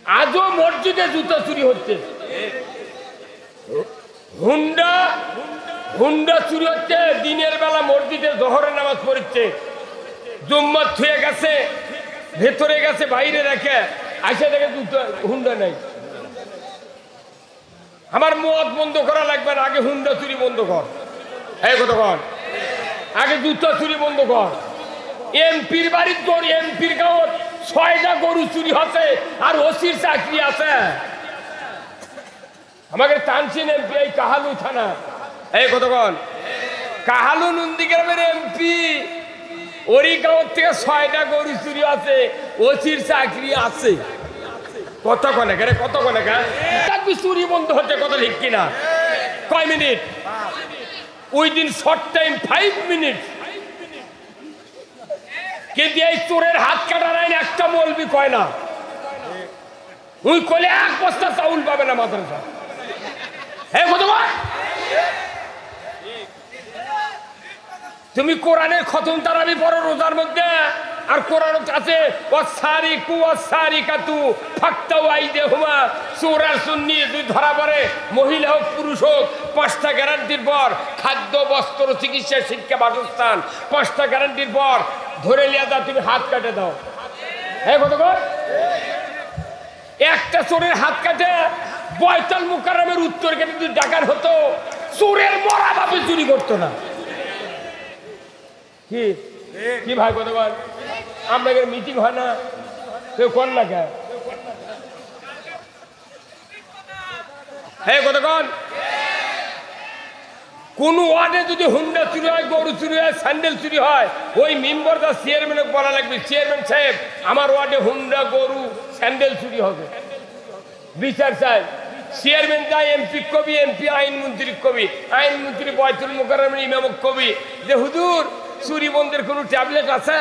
আজও মসজিদে জুতো চুরি হচ্ছে, হুন্ডা হুন্ডা চুরি হচ্ছে। দিনের বেলা মসজিদে জোহরের নামাজ পড়ছে, জুম্মা থুয়ে গেছে, ভেতরে গেছে, বাইরে রেখে আসে দেখে জুতো হুন্ডা নাই। আমার মদ বন্ধ করা লাগবে না, আগে হুন্ডা চুরি বন্ধ কর। এই কথা কর, আগে জুতো চুরি বন্ধ কর। এমপির বাড়ির তোর এমপির গাঁত 6টা গরু চুরি হচ্ছে আর ওসির চাকরি আছে। আমাকে টানছেন এমপি এই কাহালু থানা। এই কতক্ষণ কাহালু নন্দীগ্রামের এমপি, ওরই গাঁত থেকে 6টা গরু চুরি আছে, ওসির চাকরি আছে। কতক্ষণে কেন কতক্ষণে চুরি বন্ধ হচ্ছে, কথা ঠিক কিনা? কয় minute? Within short time 5 minute. কিন্তু এই চোরের হাত কাটার আইন একটা মৌলবি কয় না। ওই কলে 1 বস্তা চাউল পাবে না মাদ্রাসা। হ্যাঁ কতবার তুমি কোরআনের খতম তারাবি পড়ো রোজার মধ্যে, আর কোরআন আছে ওয়াসারিকু ওয়াসারিকাতু ফাক্তাউ আইদিহুমা। চোর আর সুন্নি দুই ধরা পড়ে, মহিলা হোক পুরুষ হোক, 5টা গ্যারান্টির পর খাদ্য, বস্ত্র, চিকিৎসা, শিক্ষা, বাসস্থান, 5টা গ্যারান্টির পর ধরে লিয়া দাও, তুমি হাত কাটে দাও। হ্যাঁ কতক্ষণ একটা চোরের হাত কাটে বয়তুল মুকাররমের উত্তর গেটে যদি ডাকার হতো, চোরের মরা বাপে চুরি করতো না। কি কি ভাই কতবার আপনাদের মিটিং হয় না, কেউ কর না কে? হ্যাঁ কতক্ষণ কোন ওয়ার্ডে যদি হুন্ডা চুরি হয়, গরু চুরি হয়, স্যান্ডেল চুরি হয়, ওই মেম্বার দা চেয়ারম্যানে বলা লাগবে, চেয়ারম্যান সাহেব আমার ওয়ার্ডে হুন্ডা, গরু, স্যান্ডেল চুরি হবে, বিচার চাই। চেয়ারম্যান যায় এমপি কবি, এমপি আইনমন্ত্রী কবি, আইনমন্ত্রী বয়তুল মুকাররমের ইমামক কবি যে হুজুর চুরি বন্ধের কোন ট্যাবলেট আছে?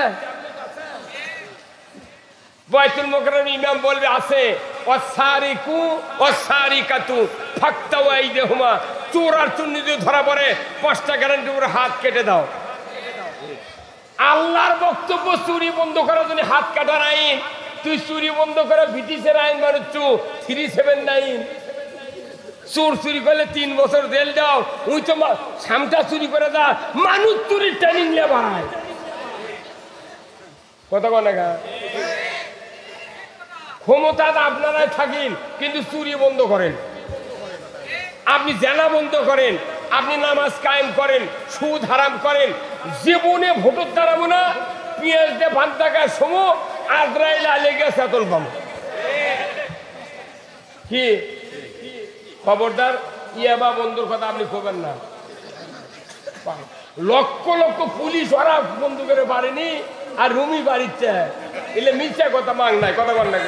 বয়তুল মুকাররমের ইমাম বলবে আছে। ওয়াসারিকু ওয়াসারিকাতু ফাক্তাউ আইদিহুমা। চোর আর চুন্নি যদি ধরা পড়ে 5টা গ্যারান্টি করে হাত কেটে দাও। আল্লাহর বক্তব্য চুরি বন্ধ করার জন্য হাত কাটার আইন। তুই চুরি বন্ধ করে ব্রিটিশের আইন মানছু 379। চোর চুরি করলে 3 বছর জেল দাও। ওই তো সামটা চুরি করে দা, মানুষ চুরির ট্রেনিং নিয়ে বাড়ায়। কথা কয় না? ক্ষমতা আপনারাই থাকেন, কিন্তু চুরি বন্ধ করেন, আপনি জেনা বন্ধ করেন, আপনি নামাজ কায়েম করেন, সুদ হারাম করেন। জীবনে ভোটর দাঁড়াবো না, পেঁয়াজ দিয়ে 5 টাকা সমো, আজরাইল আলেগে সেতল পাবো। কি খবরদার ইয়াবা বন্ধুর কথা আপনি খবর না। লক্ষ লক্ষ পুলিশ ওরা বন্ধু করে পারেনি, আর রুমি বাড়িতে এলে মিথ্যা কথা মাং নাই। কথা বল না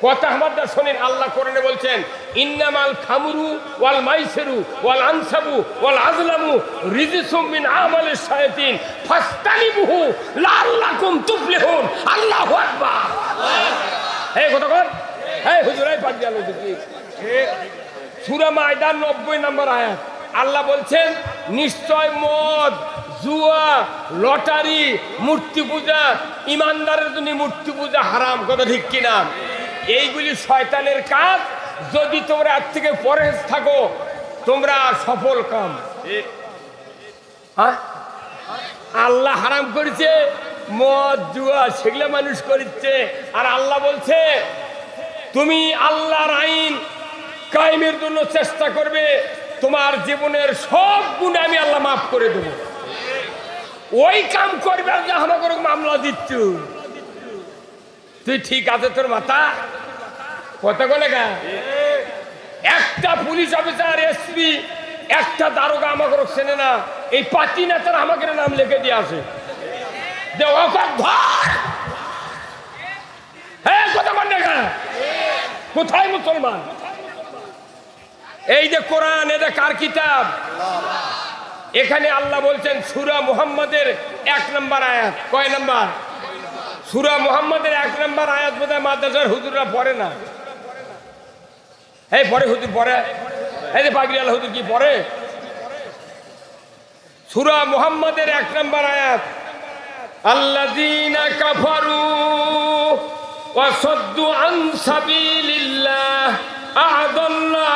কথা আমারটা শোনেন। আল্লাহ কোরআনে বলছেন ইন্নামাল খামরু ওয়াল মাইসিরু ওয়াল আনসাবু ওয়াল আজলামু রিজসুম মিন আমালিশ শায়াতিন ফাস্তানিবুহু লাআল্লাকুম তুফলিহুন। আল্লাহু আকবার। এই কথা কর, এই হুজুরাই পাক গেল দেখি। সূরা মায়দার 90 নম্বর আয়াত আল্লাহ বলছেন নিশ্চয় মদ, জুয়া, লটারি, মূর্তি পূজা, ইমানদারের জন্য মূর্তি পূজা হারাম। কথা ঠিক কিনা? এইগুলি শয়তানের কাজ। যদি তোমরা আজ থেকে পরহেজ থাকো, তোমরা সফল কাম। আল্লাহ হারাম করেছে মদ, জুয়া, সেগুলো মানুষ করছে। আর আল্লাহ বলছে তুমি আল্লাহর আইন কায়েমের জন্য চেষ্টা করবে, তোমার জীবনের সব গুণ আমি আল্লাহ মাফ করে দেব। ওই কাম করবে আর যা আমাকে মামলা দিচ্ছ তুই, ঠিক আছে তোর মাথা কথা বলে গা। একটা পুলিশ অফিসার, এসপি, একটা দারোগা আমাকে চেনে না, এই পার্টি নেতারা আমাকে নাম লিখে দিয়ে আসে যে ওকে ধর। হ্যাঁ কথা বলে গা। কোথায় মুসলমান? এই যে কোরআন, এটা কার কিতাব? এখানে আল্লাহ বলছেন সূরা মুহাম্মাদের 1 নম্বর আয়াত। কয় নম্বর? সূরা মুহাম্মাদের 1 নম্বর আয়াত বোধহয় মাদ্রাসার হুজুররা পড়ে না। এই পড়ে হুজুর, পড়ে। এই যে পাগড়ি আল্লাহ হুজুর কি পড়ে? সূরা মুহাম্মাদের 1 নম্বর আয়াত আল্লাযীনা কাফারু ওয়াসাদ্দু আন সাবিলিল্লাহ আ'দাল্লা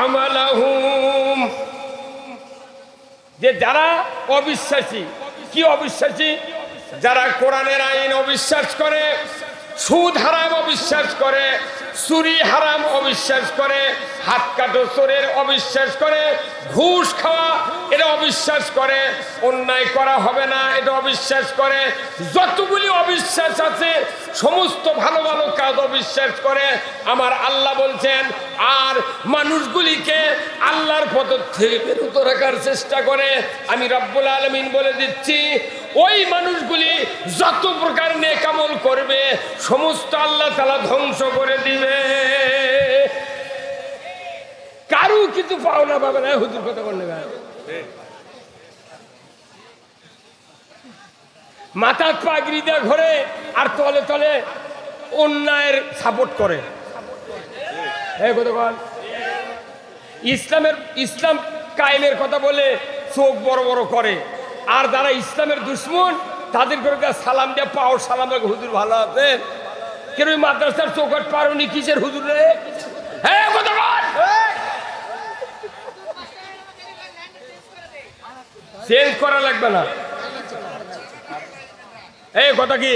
আমালাহুম। যে যারা অবিশ্বাসী, কি অবিশ্বাসী? যারা কোরআনের আইন অবিশ্বাস করে, সুদ হারাম অবিশ্বাস করে, চুরি হারাম অবিশ্বাস করে, হাত কাটো চোরের অবিশ্বাস করে, ঘুষ খাওয়া এটা অবিশ্বাস করে, অন্যায় করা হবে না এটা অবিশ্বাস করে, যতগুলি অবিশ্বাস আছে সমস্ত ভালো ভালো কাজ অবিশ্বাস করে। আমার আল্লাহ বলছেন আর মানুষগুলিকে আল্লাহর পথ থেকে বিরত রাখার চেষ্টা করে। আমি রব্বুল আলামিন বলে দিচ্ছি, ওই মানুষগুলি যত প্রকার নেক আমল করবে সমস্ত আল্লাহ তাআলা ধ্বংস করে দিবে, কারু কিছু পাওনা পাবে না। হুজুর কথা বললে মাথা পাগড়ি দিয়ে ঘরে আর তলে তলে অন্যায়ের সাপোর্ট করে। ইসলাম কায়েমের কথা বলে চোখ বড় বড় করে, আর যারা ইসলামের দুশ্মন তাদের করে সালাম দিয়ে পাও সালাম, হুজুর ভালো আছেন, কেন ওই মাদ্রাসার চৌকাট পারোনি কিসের হুজুর রে? হ্যাঁ কথা চেঞ্জ করা লাগবে না। এই কথা কি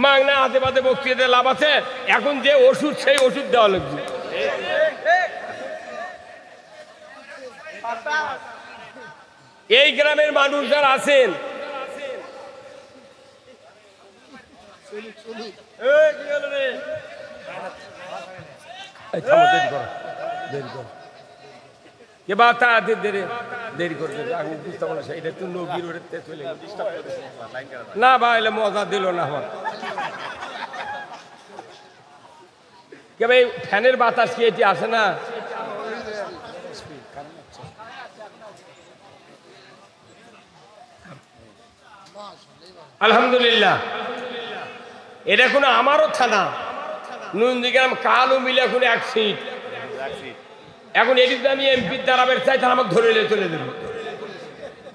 মাগনা আজে বাজে বক্তৃতা লাভ আছে? এখন যে ওষুধ সেই ওষুধ দেওয়া লাগবে। এই গ্রামের মানুষ যারা আছেন না ভাই মজা দিল না আমার। কে ভাই ফ্যানের বাতাস কি এটি আসে না? আলহামদুলিল্লাহ, এটা কোনো আমারও থানা নন্দীগ্রাম কালো মিলে এখন এক সিট। এখন এটিতে আমি এমপির দাঁড়াবের চাই, তারা আমাকে ধরে চলে দেবে।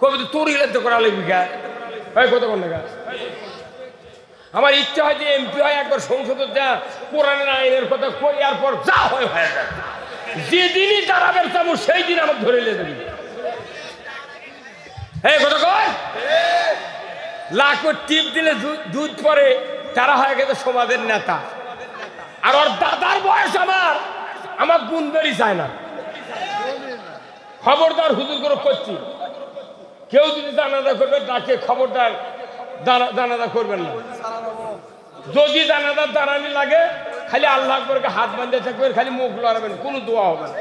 কবি তো তোর হিলে তো করা লাগবি ভাই কত কোন টাকা। আমার ইচ্ছা হয় যে এমপি হয় একবার সংসদে যা কোরআনের আইনের কথা কই, আর পর যা হয় হয়ে যায়। যেদিনই দাঁড়াবের চাবো সেই দিন আমাকে ধরে দেবে। হ্যাঁ কত কয় লাখ টিপ দিলে দুধ পরে, তারা হয়ে গেছে সমাজের নেতা। আর ওর দাদার বয়স আমার গুণ বেরি চায় না। খবরদার হুজুর করে করছি, কেউ যদি জানাজা করবে তাকে খবরদার জানাজা করবেন না। যদি জানাজার দাঁড়ানি লাগে খালি আল্লাহ করে হাত বাঁধে থাকবেন, খালি মুখ লড়াবেন, কোনো দোয়া হবে না।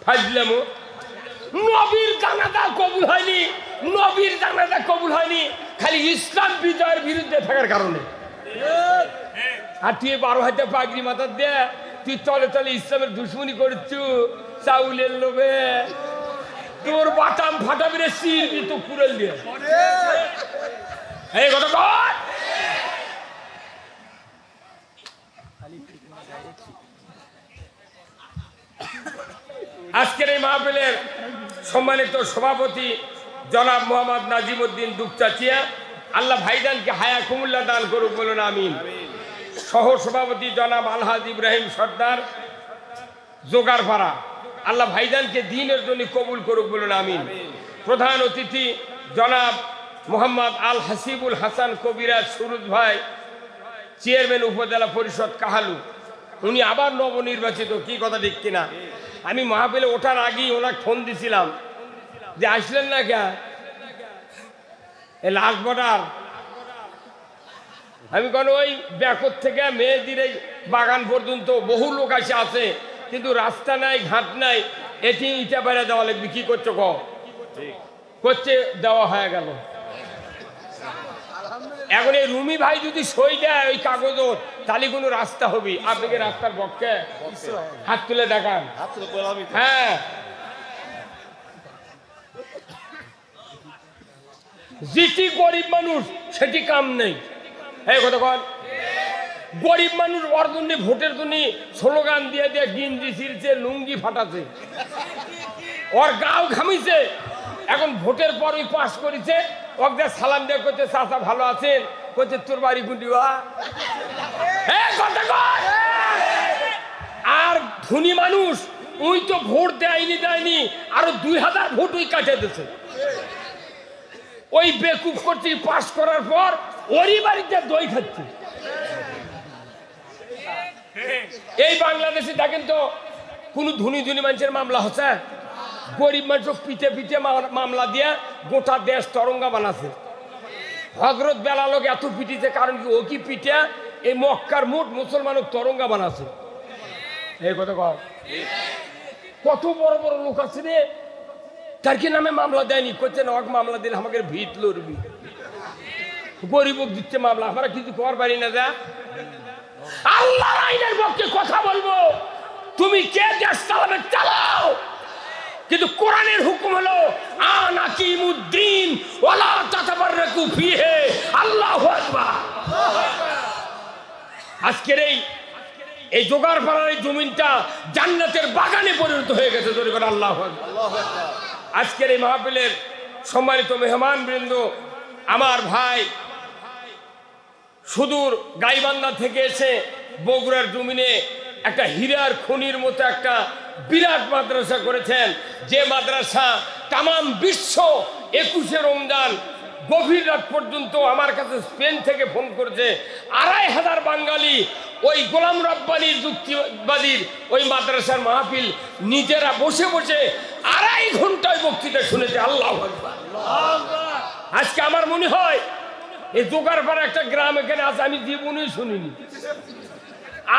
ফাজলামো নবীর জানাজা কবুল হয়নি, নবীর জানাজা কবুল হয়নি খালি ইসলাম বিজয়ের বিরুদ্ধে থাকার কারণে। আর তুই 12 হাতে পাগড়ি মাথা দে, তুই তলে তলে ইসলামের দুশ্মনী করছু চাউলের লোভে, তোর বাটাম ফাটাবি রে, সিরবি তো কুড়েল দিয়ে। এই কথা কর। আজকের এই মাহফিলের সম্মানিত সভাপতি জনাব মোহাম্মদ নাজিমউদ্দিন দুপচাচিয়া, আল্লাহ ভাইজানকে হায়া কুমুল্লা দান করুক, বলুন আমিন। সহ সভাপতি জনাব আলহাজ ইব্রাহিম সর্দার জোগাড়পাড়া, আল্লাহ ভাইজানকে দ্বীনের জন্য কবুল করুক, বলুন আমিন। প্রধান অতিথি জনাব মোহাম্মদ আল হাসিবুল হাসান কবিরাজ সুরুজ ভাই, চেয়ারম্যান উপজেলা পরিষদ কাহালু, উনি আবার নবনির্বাচিত। কি কথা ঠিক কিনা? আমি মাহফিলে ওঠার আগেই ওনাকে ফোন দিছিলাম যে আসলেন না কে লাস্ট বর্ডার। আমি কেন ওই ব্যাকর থেকে মেয়েদের এই বাগান পর্যন্ত বহু লোক আসে আছে, কিন্তু রাস্তা নাই, ঘাট নাই, এটি ইটা বেড়ে দেওয়া লাগবে। কি করছো করছে, দেওয়া হয়ে গেল। এখন এই রুমি ভাই যদি সই দেয় ওই কাগজ, তাহলে কোনো রাস্তা হবে। আপনাকে রাস্তার পক্ষে হাত তুলে দেখান। হ্যাঁ, যেটি গরিব মানুষ সেটি কাম নেই। এই কথা কন, গরিব মানুষ ওর জন্য ভোটের জন্য স্লোগান দিয়ে দিয়ে গিঞ্জি ছিঁড়ছে, লুঙ্গি ফাটাছে, ওর গাও ঘামিছে, এখন ভোটের পর ওই পাস করেছে, ওকে সালাম দিয়ে করছে চাচা ভালো আছেন, করছে তোর বাড়ি গুন্ডিবা। আর ধনী মানুষ ওই তো ভোট দেয়নি আরো 2000 ভোট ওই কাটে দিচ্ছে। ওই বেকুব করছে পাস করার পর ওরই বাড়িতে দই খাচ্ছে। এই বাংলাদেশে দেখেন তো কোন ধনী মানুষের মামলা হচ্ছে? গরিব মানুষ পিঠে পিঠে মামলা দিয়ে গোটা দেশ তরঙ্গা বানাচ্ছে। হযরত বেলাল এত পিটিছে, কারণ কি ও কি পিঠে এই মক্কার মোট মুসলমান তরঙ্গা বানাচ্ছে। এই কথা কত বড় বড় লোক আছে রে, তার কি নামে মামলা দেয়নি? করছে না মামলা দিলে আমাকে ভিত লড়বি, গরিব দিচ্ছে মামলা, আমরা কিছু কর পারি না। যা আল্লাহর আইনের পক্ষে কথা বলবো, তুমি কে দেশ চালাবে চালাও, কিন্তু কোরআনের হুকুম হলো আনাকিমুদ্দিন ওয়ালা তাতাবাররাকু ফিহি, আল্লাহু আকবার। আজকের এই জোগাড়পাড়ার এই জমিনটা জান্নাতের বাগানে পরিণত হয়ে গেছে। জোরে করে আল্লাহু আকবার। আজকের এই মাহফিলের সম্মানিত মেহমান বৃন্দ, আমার ভাই সুদূর গাইবান্ধা থেকে এসে বগুড়ার জমিনে একটা হীরার খনির মতো একটা বিরাট মাদ্রাসা করেছেন, যে মাদ্রাসা তামাম বিশ্ব 21শে রমজান গভীর রাত পর্যন্ত আমার কাছে স্পেন থেকে ফোন করেছে। 2500 বাঙালি ওই গোলাম রব্বানির যুক্তিবাদীর ওই মাদ্রাসার মাহফিল নিজেরা বসে বসে 2.5 ঘন্টায় বক্তৃতা শুনেছে। আল্লাহু আকবার। আজকে আমার মনে হয় এই জোগাড়পাড়া একটা গ্রাম এখানে আছে, আমি জীবনেই শুনিনি।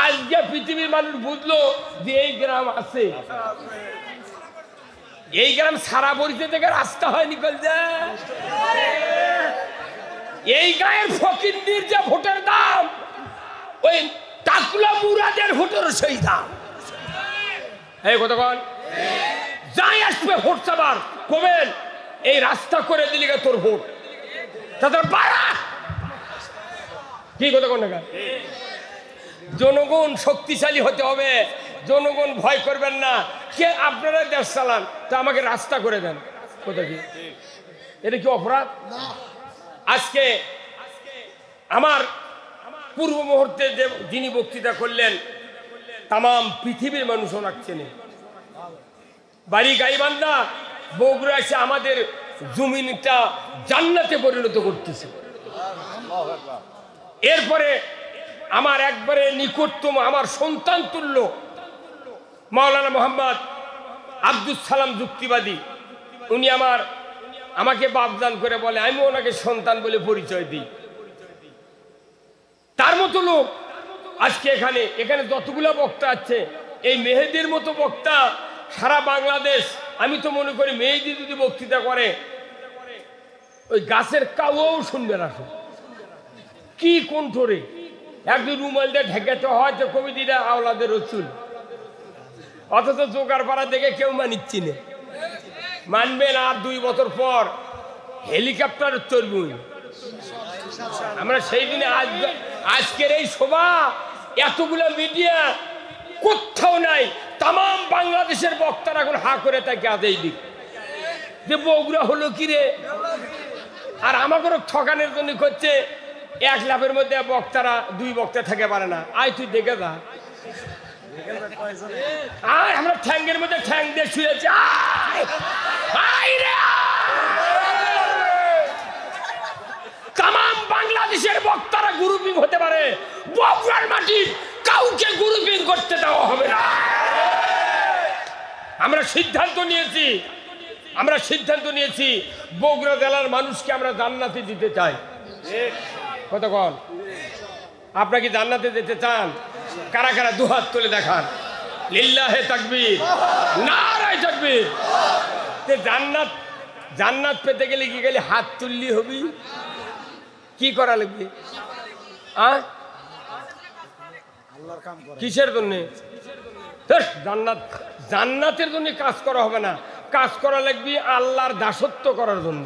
আজকে পৃথিবীর মানুষ বুঝলো যে এই গ্রাম আছে। এই গ্রাম সারা পরিচয় থেকে রাস্তা হয় নিকল যায়। এই গায়ের ফকিরদের যে ভোটের দাম, ওই টাকুলা মুরাদের ভোটের সেই দাম। এই কতক্ষণ যাই আসবে ভোট চাবার কবেন এই রাস্তা করে দিলি তোর ভোট তাদের বাড়া কি কতক্ষণ না। জনগণ শক্তিশালী হতে হবে, জনগণ ভয় করবেন না। কে আপনারা দেশ চালান, তা আমাকে রাস্তা করে দেন। কোথা কি এটা কি অপরাধ? আজকে আমার পূর্ব মুহূর্তে যে যিনি বক্তৃতা করলেন, তামাম পৃথিবীর মানুষ ওনাচ্ছেন। বাড়ি গাইবান্ধা, বগুড়া এসে আমাদের জমিনটা জান্নাতে পরিণত করতেছে। এরপরে আমার একবারে নিকটতম আমার সন্তান তুল্য মাওলানা মোহাম্মদ আব্দুল সালাম যুক্তিবাদী, উনি আমাকে বাপদান করে বলে, আমি ওনাকে সন্তান বলে পরিচয় দিই। তার মতো লোক আজকে এখানে যতগুলো বক্তা আছে, এই মেহেদির মতো বক্তা সারা বাংলাদেশ। আমি তো মনে করি মেহেদি যদি বক্তৃতা করে ওই গাছের কাউও শুনবে না। কি কণ্ঠরে একদিন রুমাল দিয়ে ঢেকাতে হয় তো কবিতা আওলাদের রসুল, অথচ জোগাড়পাড়া দেখে কেউ মানিচ্ছি না। মানবেন আর 2 বছর পর হেলিকপ্টার চলবে। আমরা সেই দিনে আজকের এই সভা এতগুলো মিডিয়া কোথাও নাই, তামাম বাংলাদেশের বক্তারা এখন হা করে তাকে আদেই দিক যে বগুড়া হলো কি রে। আর আমাকেও ঠকানোর জন্য করছে 1 লাফের মধ্যে বক্তারা 2 বক্তা থাকে পারে না। আয় তুই দেখে যা, আমরা ঠ্যাঙ্গের মধ্যে ঠ্যাং দিয়ে শুয়েছি। তামাম বাংলাদেশের বক্তারা গ্রুপিং হতে পারে, বগুড়ার মাটি কাউকে গ্রুপিং করতে দেওয়া হবে না। আমরা সিদ্ধান্ত নিয়েছি বগুড়া জেলার মানুষকে আমরা জান্নাতে দিতে চাই। কতক্ষণ আপনারা কি জান্নাতে যেতে চান? কারা কারা দুহাত তুলে দেখান। লিল্লাহে তাকবীর, নারায়ে তাকবীর। জান্নাত পেতে গেলে কি গেলে হাত তুললি হবি? কি করা লাগবে? কিসের জন্য? জান্নাতের জন্য কাজ করা হবে না, কাজ করা লাগবে আল্লাহর দাসত্ব করার জন্য।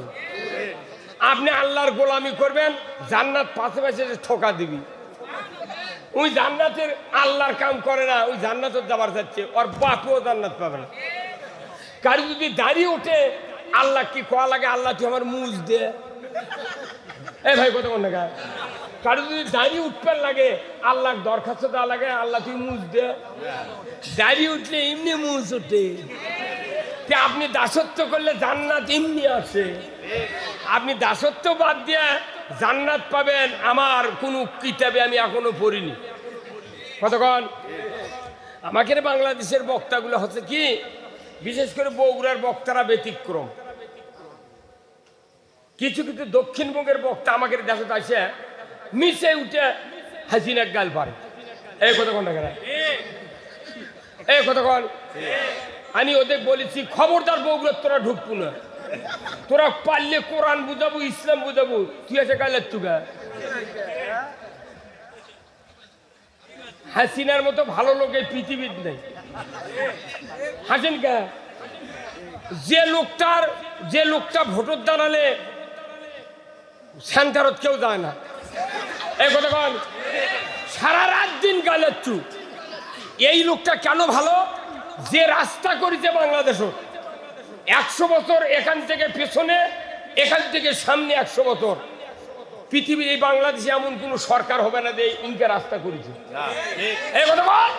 আপনি আল্লাহর গোলামি করবেন, জান্নাত পাশে পাশে ঠকা দিবি। ওই জান্নাতের আল্লাহর কাম করে না, ওই জান্নাতের যাবার যাচ্ছে, ওর বাপও জান্নাত পাবে না। কারো যদি দাড়ি ওঠে আল্লাহ কি কোয়া লাগে, আল্লাহ তুই আমার মুজ দে। এ ভাই কত কোন টাকা? কারো যদি দাঁড়িয়ে উঠবার লাগে আল্লাহ দরখাস্ত দেওয়া লাগে, আল্লাহ তুই মুজ দে। দাঁড়িয়ে উঠলে এমনি মুজ ওঠে। আপনি দাসত্ব করলে জান্নাত এমনি আসে। আপনি দাসত্ব বাদ দিয়ে জান্নাত পাবেন আমার কোনো কিতাবে আমি এখনো পড়িনি। কতক্ষণ আমাকে বাংলাদেশের বক্তাগুলো হচ্ছে কি, বিশেষ করে বগুড়ার বক্তারা ব্যতিক্রম। কিছু কিছু দক্ষিণবঙ্গের বক্তা আমাকে দেশে আসে মিশে উঠে হাসিনার গাল পারে। এই কতক্ষণ টাকা, এই কতক্ষণ আমি ওদের বলেছি খবরদার বগুড়ার তোরা ঢুকবো না, তোরা পারলে কোরআন বুঝাবো, ইসলাম বুঝাবো, তুই আছে গালের তুগা। হাসিনার মতো ভালো লোক এই পৃথিবীর নেই। হাসেন কে? যে লোকটা ভোটর দাঁড়ালে সেন্টারত কেউ যায় না। এই কতক্ষণ সারা রাত দিন গালের চুপ। এই লোকটা কেন ভালো? যে রাস্তা করেছে বাংলাদেশ 100 বছর, এখান থেকে পেছনে, এখান থেকে সামনে 100 বছর। পৃথিবীর এই বাংলাদেশে এমন কোন সরকার হবে না যে ইনকে রাস্তা করেছে। এই কথা বল।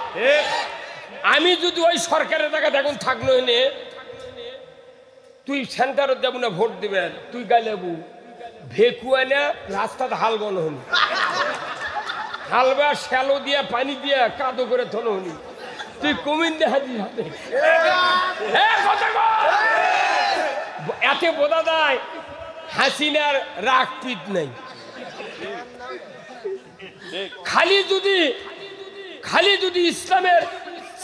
আমি যদি ওই সরকারের জায়গায় এখন থাকলো এনে, তুই সেন্টারে যাবো না ভোট দিবেন, তুই গাইলেবু ভেকুয়া না রাস্তাটা হাল বন হনি, হালবা শ্যালো দিয়া পানি দিয়া কাদো করে থন হনি, তুই কমিন দে হাজির হাতে। এতে বোঝা যায় হাসিনার রাগ পিত নেই। খালি যদি ইসলামের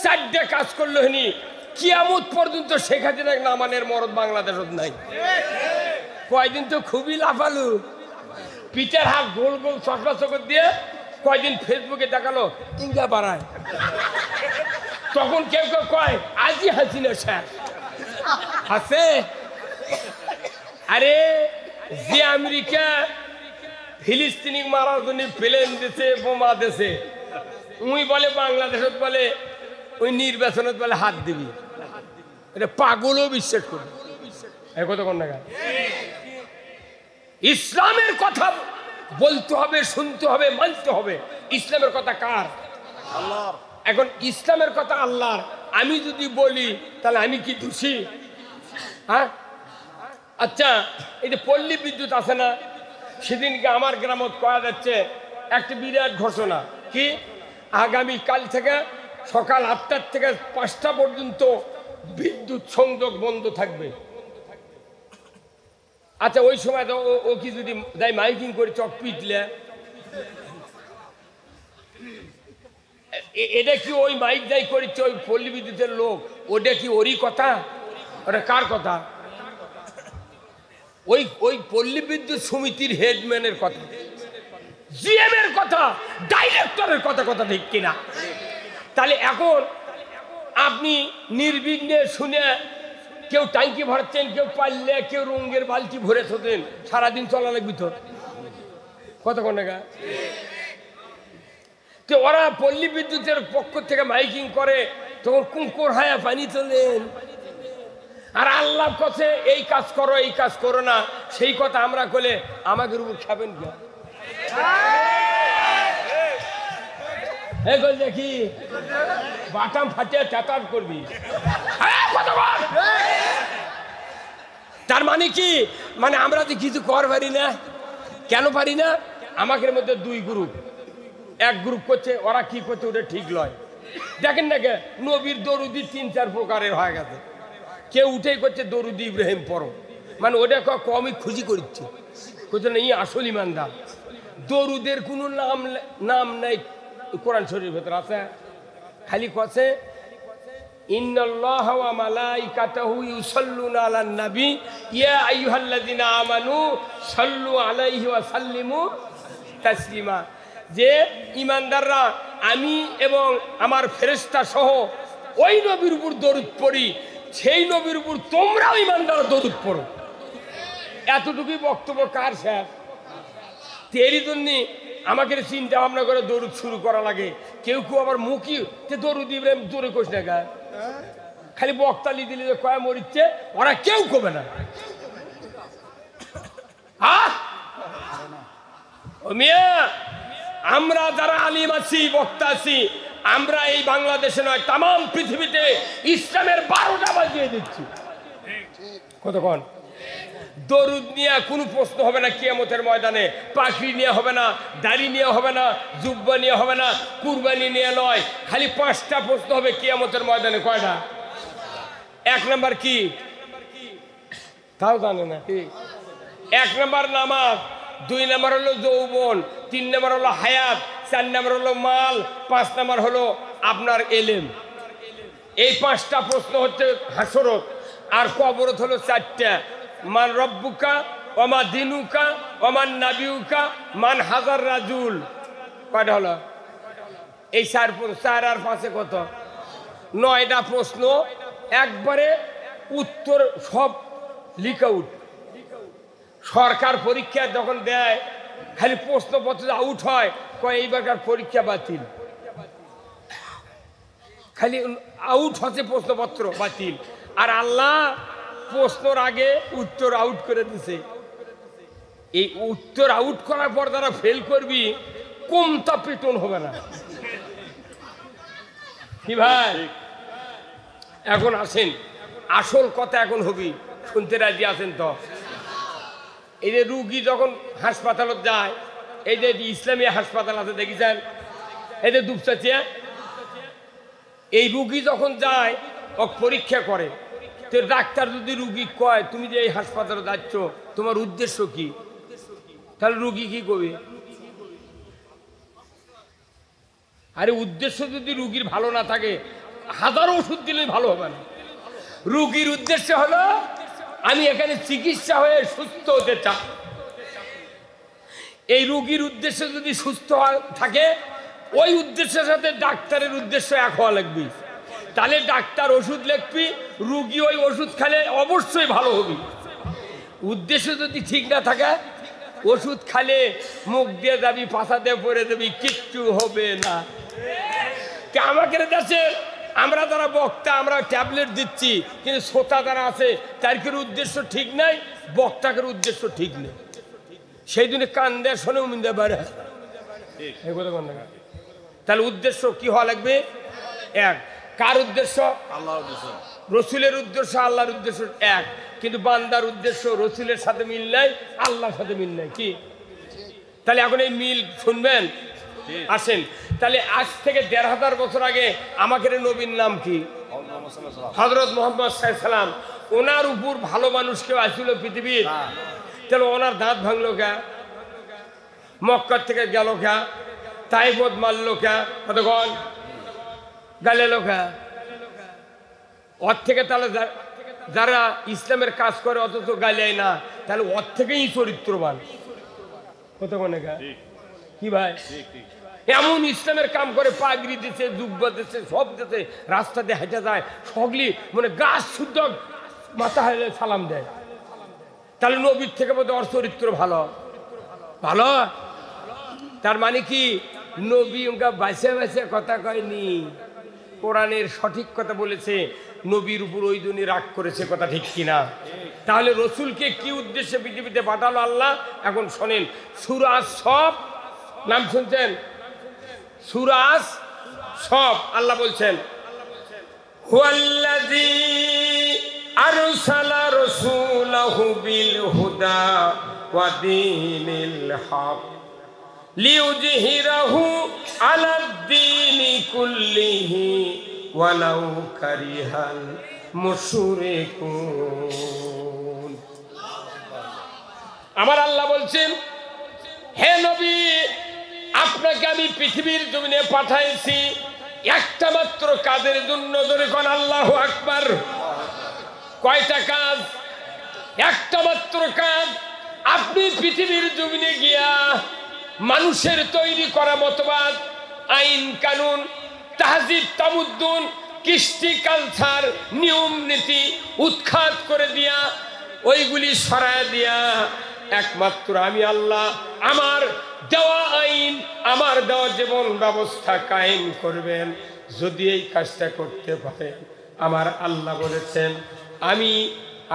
4টে কাজ করলো হনি, কিয়ামত পর্যন্ত শেখ হাসিনা নামানের মরদ বাংলাদেশত নাই। কয়দিন তো খুবই লাফালু, পিঠের হাত গোল গোল চশমা চকর দিয়ে কয়দিন ফেসবুকে দেখালো ইঙ্গা বাড়ায়। তখন কেউ কেউ কয় আজই হাসিনা শেষ আছে। আরে যে আমেরিকা ফিলিস্তিনি মারার জন্য প্লেন দিছে, বোমা দিছে, উই বলে বাংলাদেশত বলে ওই নির্বাচনত বলে হাত দিবি। এটা পাগলও বিশ্বাস করবে। কতক্ষণ না ইসলামের কথা বলতে হবে, শুনতে হবে, মানতে হবে। ইসলামের কথা কার? আল্লাহর। এখন ইসলামের কথা আল্লাহর। আমি যদি বলি তাহলে আমি কি দোষী? হ্যাঁ, আচ্ছা এই যে পল্লী বিদ্যুৎ আছে না, সেদিনকে আমার গ্রামত কয়া যাচ্ছে একটা বিরাট ঘোষণা কি, আগামী কাল থেকে সকাল 8টার থেকে 5টা পর্যন্ত বিদ্যুৎ সংযোগ বন্ধ থাকবে। আচ্ছা ওই সময় তো ও কি যদি যাই মাইকিং করে চক পিটলে, এটা কি ওই মাইক যাই করেছে ওই পল্লী বিদ্যুতের লোক? ওটা কি ওরই কথা? ওটা কার কথা? ওই পল্লী বিদ্যুৎ সমিতির হেডম্যানের কথা, জিএম এর কথা, ডাইরেক্টরের কথা। কথা ঠিক কিনা? তাহলে এখন আপনি নির্বিঘ্নে শুনে, কেউ ট্যাঙ্কি ভরছেন, কেউ পারলে, কেউ রঙের বালতি ভরে থাকেন, সারাদিন চলা লাগবি তো। কতক্ষণ টাকা? তো ওরা পল্লী বিদ্যুতের পক্ষ থেকে মাইকিং করে, তখন কুকুর হায়া পানি তোলেন। আর আল্লাহ কাছে এই কাজ করো, এই কাজ করো না, সেই কথা আমরা করলে আমাদের উপর খাবেন কি? দেখি বাটাম ফাটিয়ে চাতার করবি। তার মানে কি? মানে আমরা তো কিছু কর পারি না। কেন পারি না? আমাদের মধ্যে 2 গ্রুপ। এক গ্রুপ করছে, ওরা কি করছে ওটা ঠিক লয়। দেখেন না কে নবীর দরুদি 3-4 প্রকারের হয়ে গেছে। কেউ উঠেই করছে দরুদি ইব্রাহিম পড়ো, মানে ওটা কমই খুশি করছে, করছে না ই আসল ইমানদার। দরুদের কোনো নাম নাই কোরআন শরীফের ভেতর আছে, খালি কছে ইন্নাল্লাহা ওয়া মালাইকাতাহু ইউসাল্লুনা আলান নবী ইয়া আইয়ুহাল্লাযিনা আমানু সাল্লু আলাইহি ওয়া সাল্লিমু তাসলিমা। যে ইমানদাররা আমি এবং আমার ফেরেশতা সহ ওই নবীর উপর দরুদ পড়ি, সেই নবীর উপর তোমরাও ইমানদার দরুদ পড়ো। এতটুকুই বক্তব্য কার শেষ? এরই জন্য আমাকে চিন্তা ভাবনা করে দরুদ শুরু করা লাগে। কেউ কেউ আবার মুখী দরুদ ইব্রাহিম জোরে কোষ না গা, খালি বক্তালি দিলে যে কয় মরিচ্ছে, ওরা কেউ কবে না। ও মিয়া, আমরা যারা আলিম আছি, বক্তা আছি, আমরা এই বাংলাদেশে নয় তাম পৃথিবীতে ইসলামের 12টা বাজিয়ে দিচ্ছি। কতক্ষণ? দরুদ নিয়ে কোনো প্রশ্ন হবে না কিয়ামতের ময়দানে, পাখি নিয়ে হবে না, দাড়ি নিয়ে হবে না, জুব্বা নিয়ে হবে না, কুরবানি নিয়ে নয়, খালি 5টা প্রশ্ন হবে কিয়ামতের ময়দানে। কয়টা? 1 নাম্বার কি তাও জানে না। 1 নাম্বার নামাজ, 2 নাম্বার হলো যৌবন, 3 নাম্বার হলো হায়াত, 4 নাম্বার হলো মাল, 5 নাম্বার হলো আপনার এলেম। এই 5টা প্রশ্ন হচ্ছে হাসরত। আর কবরত হলো 4টা, মান রব্বুকা, ওমা দিনুকা, ওমান নাবিউকা, মান হাজার রাজুল। কয়টা হলো? এই 4 আর 5 কত? 9টা প্রশ্ন, একবারে উত্তর সব লিক আউট। সরকার পরীক্ষা যখন দেয়, খালি প্রশ্নপত্র আউট হয়, কয় এইবারকার পরীক্ষা বাতিল। খালি আউট হচ্ছে প্রশ্নপত্র বাতিল। আর আল্লাহ প্রশ্নর আগে উত্তর আউট করে দিছে। এই উত্তর আউট করার পর যারা ফেল করবি, কমতা পেটন হবে না। কি ভাই? এখন আসেন, আসল কথা এখন হবি, শুনতে রাজি আছেন তো? এই যে রুগী যখন হাসপাতালত যায়, এই যে ইসলামী হাসপাতাল আছে দেখেছেন, এই যে দুপচাচিয়া, এই রুগী যখন যায় ও পরীক্ষা করে, তো ডাক্তার যদি রুগী কয় তুমি যে এই হাসপাতালে যাচ্ছ তোমার উদ্দেশ্য কি, তাহলে রুগী কি করবে? আরে উদ্দেশ্য যদি রুগীর ভালো না থাকে, 1000 ওষুধ দিলে ভালো হবে না। রুগীর উদ্দেশ্য হলো আমি এখানে চিকিৎসা হয়ে সুস্থ হতে চাই। এই রুগীর উদ্দেশ্য যদি সুস্থ থাকে, ওই উদ্দেশ্যের সাথে ডাক্তারের উদ্দেশ্য এক হওয়া লাগবে। তাহলে ডাক্তার ওষুধ লিখবি, রুগী ওই ওষুধ খেলে অবশ্যই ভালো হবে। উদ্দেশ্য যদি ঠিক না থাকে, ওষুধ খালে মুখ দিয়ে যাবি, পাশা দিয়ে পরে দেবি, কিচ্ছু হবে না। আমাকে দেশে আমরা যারা বক্তা, আমরা ট্যাবলেট দিচ্ছি, কিন্তু শ্রোতা যারা আছে তার উদ্দেশ্য ঠিক নাই, বক্তাকের উদ্দেশ্য ঠিক নেই। সেই জন্য কান দেয় শোনেও মিন্দে পারে। তাহলে উদ্দেশ্য কি হওয়া লাগবে? এক। কার উদ্দেশ্য? আল্লাহর উদ্দেশ্য। রসুলের উদ্দেশ্য আল্লাহর উদ্দেশ্য এক, কিন্তু বান্দার উদ্দেশ্য রসুলের সাথে মিল নাই, আল্লাহর সাথে মিল নাই। কি? তাহলে এখন এই মিল শুনবেন, আসেন। তাহলে আজ থেকে 1500 বছর আগে আমাদের নবীর নাম কি? হযরত মুহাম্মদ সাল্লাল্লাহু আলাইহি সাল্লাম। ওনার উপর ভালো মানুষ কেউ আসছিল পৃথিবীর? তাহলে ওনার দাঁত ভাঙলো কে? মক্কা থেকে গেল কে? তাইবত মারলো কে? কতক্ষণ গালেলো কে? ওর থেকে তাহলে যারা ইসলামের কাজ করে অথচ গালিয়ায় না, তাহলে ওর থেকেই চরিত্রবান। কতক্ষণ কি ভাই? এমন ইসলামের কাম করে, পাগড়ি দিচ্ছে, জুব্বা দিচ্ছে, সব দিচ্ছে, রাস্তা দিয়ে হেঁটে যায়, সগলি মানে গাছ শুদ্ধ মাথা হেলে সালাম দেয়। তাহলে নবীর থেকে বোধ ওর চরিত্র ভালো ভালো। তার মানে কি? নবী ওকে বাঁচে বাঁচে কথা কয়নি, কোরআনের সঠিক কথা বলেছে। নবীর উপর ওই জন্য রাগ করেছে, কথা ঠিক কিনা? তাহলে রসুলকে কি উদ্দেশ্যে পৃথিবীতে পাঠালো আল্লাহ? এখন শোনেন, সূরা সফ নাম শুনছেন? সূরা সফ আল্লাহ বলছেন, হুয়াল্লাযী আরসালা রাসূলাহু বিল হুদা ওয়া দীনিল হক লিইয়ুযহিরাহু আলাদ-দীনি কুল্লিহি ওয়ালাউ কারিহাল মুশরিকুন। আমার আল্লাহ বলছেন, হে নবী, আপনাকে আমি পৃথিবীর জমিনে পাঠাইছি একটা মাত্র কাজের জন্য। ধরে কোন আল্লাহু আকবার। কয়টা কাজ? একটা মাত্র কাজ। আপনি পৃথিবীর জমিনে গিয়া মানুষের তৈরি করা মতবাদ, আইন কানুন, তাহজিব তামুদ্দুন, কৃষ্টি কালচার, নিয়ম নীতি উৎখাত করে দিয়া, ওইগুলি সরায় দিয়া একমাত্র আমি আল্লাহ আমার দেওয়া আইন, আমার দেওয়া জীবন ব্যবস্থা কায়েম করবেন। যদি এই কাজটা করতে পারেন, আমার আল্লাহ বলেছেন আমি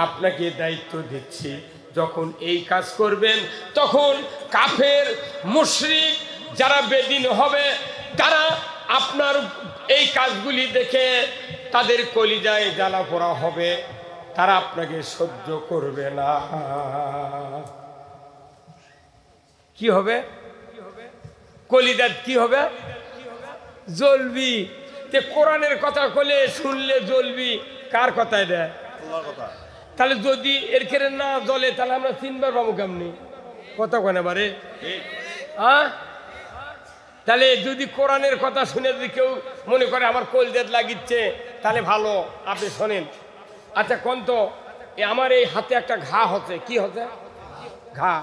আপনাকে দায়িত্ব দিচ্ছি, যখন এই কাজ করবেন তখন কাফের মুশরিক যারা বেদিন হবে তারা আপনার এই কাজগুলি দেখে তাদের কলিজায় জ্বালা পোড়া হবে, তারা আপনাকে সহ্য করবে না। কি হবে? কলিজাত কি হবে? জ্বলবি। তে কোরআনের কথা কলে শুনলে জ্বলবি, কার কথায় দেয়? তাহলে যদি এর কেড়ে না জ্বলে তাহলে আমরা চিনবার পাবো কেমনি? কথা কেন বারে? তাহলে যদি কোরআনের কথা শুনে যদি কেউ মনে করে আমার কলিজাত লাগিচ্ছে তাহলে ভালো, আপনি শোনেন। আচ্ছা কোন তো আমার এই হাতে একটা ঘা হচ্ছে, কি হচ্ছে? ঘা।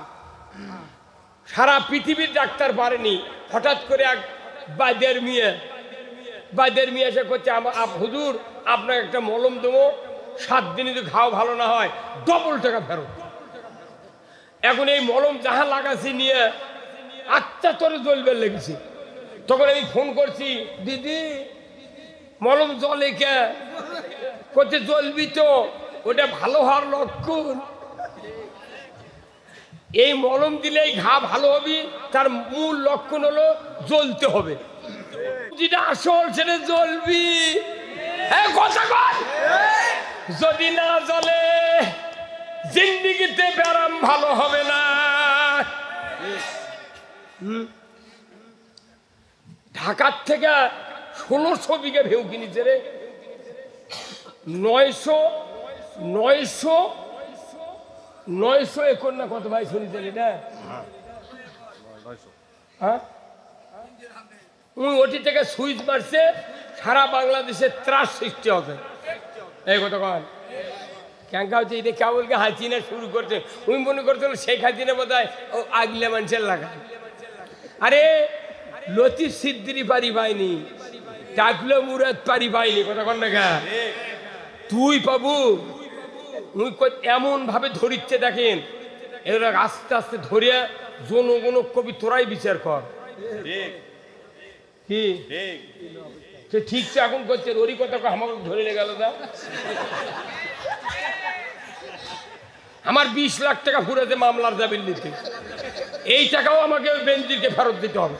সারা পৃথিবীর ডাক্তার পারেনি, হঠাৎ করে এক বাইদের মেয়ে এসে করছে হুজুর আপনাকে একটা মলম দেবো, 7 দিনে যদি ঘাও ভালো না হয় ডবল টাকা ফেরত। এখন এই মলম যাহা লাগাছি নিয়ে আচ্ছা তোরে জ্বলবে লেগেছে। তখন আমি ফোন করছি, দিদি মলম জ্বলে কে? করছে জ্বলবি তো, ওটা ভালো হওয়ার লক্ষণ। এই মলম দিলেই ঘা ভালো হবে, তার মূল লক্ষণ হলো জ্বলতে হবে। যেটা আসল সেটা জ্বলবি। কথা কর, যদি না জ্বলে জিন্দিগিতে ব্যারাম ভালো হবে না। ঢাকার থেকে 1600 বিঘা ভেউ কিনেছে রে। 900 একর না কত ভাই শুনেছেন এটা? হ্যাঁ, ওটি থেকে সুইচ মারছে, সারা বাংলাদেশে ত্রাস সৃষ্টি হবে। এই কথা কন ক্যাঙ্কা হচ্ছে, এটা কেবলকে হাসিনা শুরু করছে। উনি মনে করছিল শেখ হাসিনা বোধ হয় ও আগলে মানুষের লাগায়। আরে লতিফ সিদ্দিরি পারি পাইনি, টাকলো মুরাদ পারি পাইনি। কথা কন না, তুই পাবু এমন ভাবে ধরিচ্ছে দেখেন, এরা আস্তে আস্তে ধরিয়া জনগণ কবি তোরাই বিচার কর। কি ঠিক এখন করছে, ওরই কথা আমাকে ধরে নিয়ে গেল। আমার 20 লাখ টাকা ফুরেছে মামলার জামিন নিতে, এই টাকাও আমাকে বেঞ্জিরকে ফেরত দিতে হবে।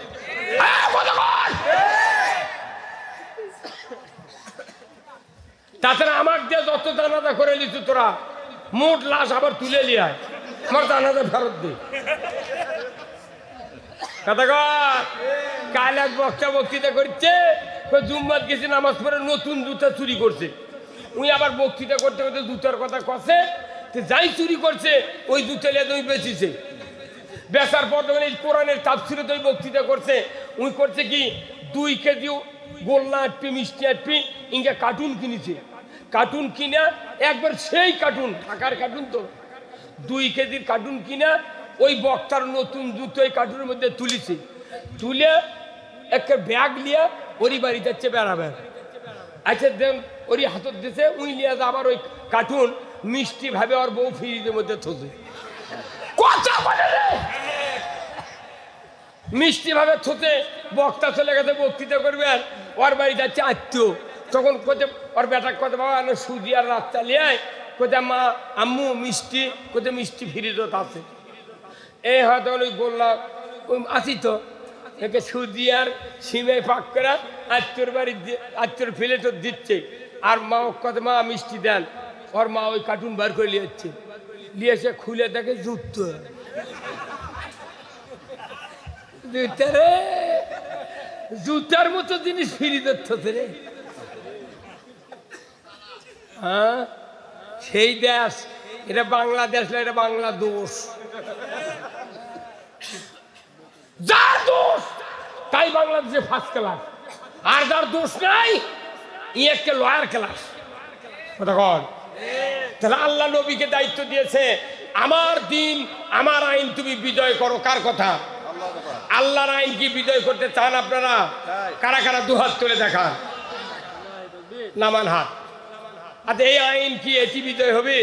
তাছাড়া আমাকে দিয়ে যত জানাজা করে নিচ্ছ তোরা, মোট লাশ আবার তুলে নিয়ে আমার জানাজা ফেরত দি। কথা কাল এক বক্তৃতা করছে, জুম্মাত গেছে নামাজ পড়ে নতুন জুতা চুরি করছে। উনি আবার বক্তৃতা করতে করতে জুতার কথা কছে, যাই চুরি করছে ওই জুতা নিয়ে তুমি বেচিছে। বেচার পর তখন এই কোরআনের তাফসিরে তো বক্তৃতা করছে। উনি করছে কি 2 কেজি গোল্লা আটপি মিষ্টি আটপি ইঙ্গা কার্টুন কিনেছে। কার্টুন কিনা একবার সেই কার্টুন, ঢাকার কার্টুন তো, 2 কেজির কার্টুন কিনা ওই বক্তার নতুন জুতো ওই কার্টুনের মধ্যে তুলিছে। তুলে একটা ব্যাগ লিয়া ওরই বাড়ি যাচ্ছে বেড়াবে। আচ্ছা দেন ওরই হাতত দিছে, উই লিয়া আবার ওই কার্টুন মিষ্টি ভাবে ওর বউ ফ্রিজের মধ্যে থসে। কথা বলে রে, মিষ্টি ভাবে থসে। বক্তা চলে গেছে বক্তৃতা করবে, আর ওর বাড়ি যাচ্ছে আত্মীয়। তখন কোথায় ওর বেটা কথা বাবা সুজি আর রাত চালিয়ে কোথায় মা আম্মু মিষ্টি, কোথায় মিষ্টি ফ্রিজত আছে। এই হয়তো ওই গোল্লা ওই আসি তো একে সুজি আর সিমে পাক করা আত্মীয়র বাড়ি আত্মীয়র ফিলেট দিচ্ছে। আর মা কত মা মিষ্টি দেন, ওর মা ওই কার্টুন বার করে নিয়ে যাচ্ছে। নিয়ে এসে খুলে দেখে জুতো। রে জুতার মতো জিনিস ফ্রিজের থতে রে। হ্যাঁ, সেই দেশ এটা বাংলাদেশ না, এটা বাংলাদেশ। যার দোষ তাই বাংলাদেশে ফার্স্ট ক্লাস, আর যার দোষ নাই ই একটা লয়ার ক্লাস। তাহলে আল্লাহ নবীকে দায়িত্ব দিয়েছে, আমার দিন আমার আইন তুমি বিজয় করো। কার কথা? আল্লাহর আইন কি বিজয় করতে চান আপনারা? কারা কারা দুহাত তুলে দেখান, নামান হাত। আচ্ছা এই আইন কি এটি বিজয় হবে?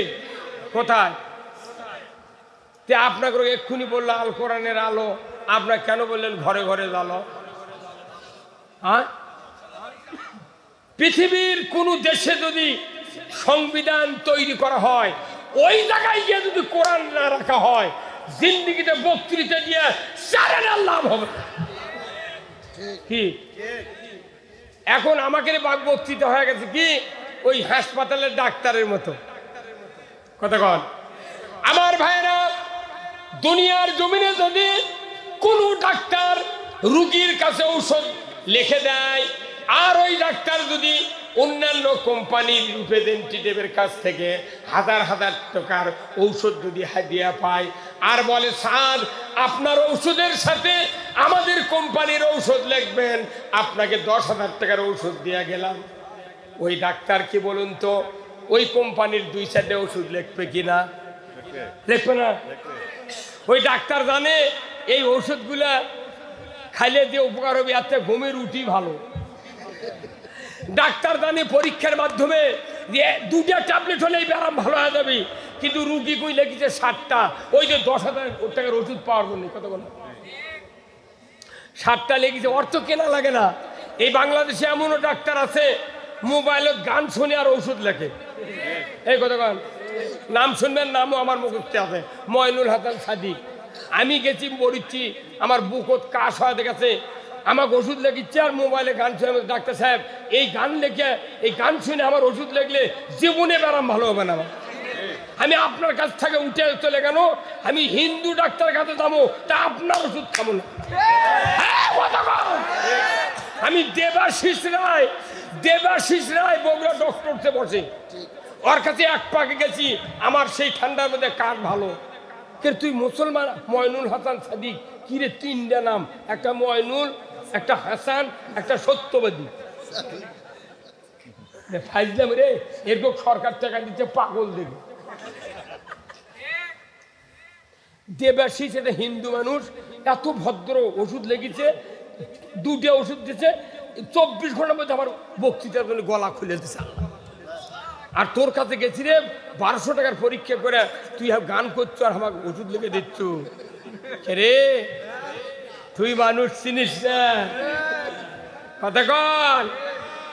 কোথায়? তে আপনাকে এক্ষুনি বললো আল কোরআনের আলো, আপনার কেন বললেন ঘরে ঘরে জ্বালো? হ্যাঁ, পৃথিবীর কোনো দেশে যদি সংবিধান তৈরি করা হয়, ওই জায়গায় গিয়ে যদি কোরআন না রাখা হয়, জিন্দিগিতে বক্তৃতা দিয়ে সারার লাভ হবে কি? এখন আমাকে বক্তৃতা হয়ে গেছে কি ওই হাসপাতালের ডাক্তারের মতো কথা কন। আমার ভাইরা, দুনিয়ার জমিনে যদি কোনো ডাক্তার রুগীর কাছে ঔষধ লিখে দেয়, আর ওই ডাক্তার যদি অন্যান্য কোম্পানির রিপ্রেজেন্টেটিভের কাছ থেকে হাজার হাজার টাকার ঔষধ যদি হাদিয়া পায়, আর বলে স্যার আপনার ঔষধের সাথে আমাদের কোম্পানির ঔষধ লিখবেন, আপনাকে 10,000 টাকার ঔষধ দিয়ে গেলাম, ওই ডাক্তার কি বলুন তো ওই কোম্পানির 2-4টে ওষুধ লিখবে কিনা? লিখবে না। ওই ডাক্তার জানে এই ওষুধগুলা খাইলে যে উপকার হবে, এতে ঘুমের রুটি ভালো। ডাক্তার জানে পরীক্ষার মাধ্যমে যে 2টা ট্যাবলেট হলেই ব্যায়াম ভালো হয়ে যাবে, কিন্তু রুগী কই লেগেছে 7টা, ওই যে 10,000 টাকার ওষুধ পাওয়ার জন্য কত বল 7টা লেগেছে, অর্থ কেনা লাগে না। এই বাংলাদেশে এমনও ডাক্তার আছে মোবাইলত গান শুনে আর ওষুধ লেখে। এই কতক্ষণ নাম শুনবেন, নামও আমার মুখস্থ আছে, ময়নুল হাসান সাদিক। আমি গেছি মরিচ্ছি, আমার বুকত কাশ হয়ে গেছে, আমাকে ওষুধ লেগিচ্ছে আর মোবাইলে গান শুনে। ডাক্তার সাহেব এই গান লেখে, এই গান শুনে আমার ওষুধ লেগলে জীবনে ব্যারাম ভালো হবে না। আমি আপনার কাছ থেকে উঠে চলে কেন, আমি হিন্দু ডাক্তার কাছে যাবো, তা আপনার ওষুধ খাবো না। আমি দেবাশিস রায় বগুড়া ডক্টরতে বসে, ওর কাছে এক পাকে গেছি, আমার সেই ঠান্ডার মধ্যে কাজ ভালো। কে তুই মুসলমান? ময়নুল হাসান সাদিক। কিরে 3টা নাম, একটা ময়নুল, একটা হাসান, একটা সত্যবাদী। ফাইজলাম রে, এরকম সরকার টাকা দিচ্ছে পাগল দেখে। দেবাশিস এটা হিন্দু মানুষ, এত ভদ্র, ওষুধ লেগেছে, 2টা ওষুধ দিচ্ছে, 24 ঘন্টার মধ্যে আমার বক্তৃতার জন্য গলা খুলে দিচ্ছে। আর তোর কাছে গেছি রে 1200 টাকার পরীক্ষা করে, তুই গান করছো আর আমাকে ওষুধ লিখে দিচ্ছ। রে তুই মানুষ চিনিস না, কথা কন।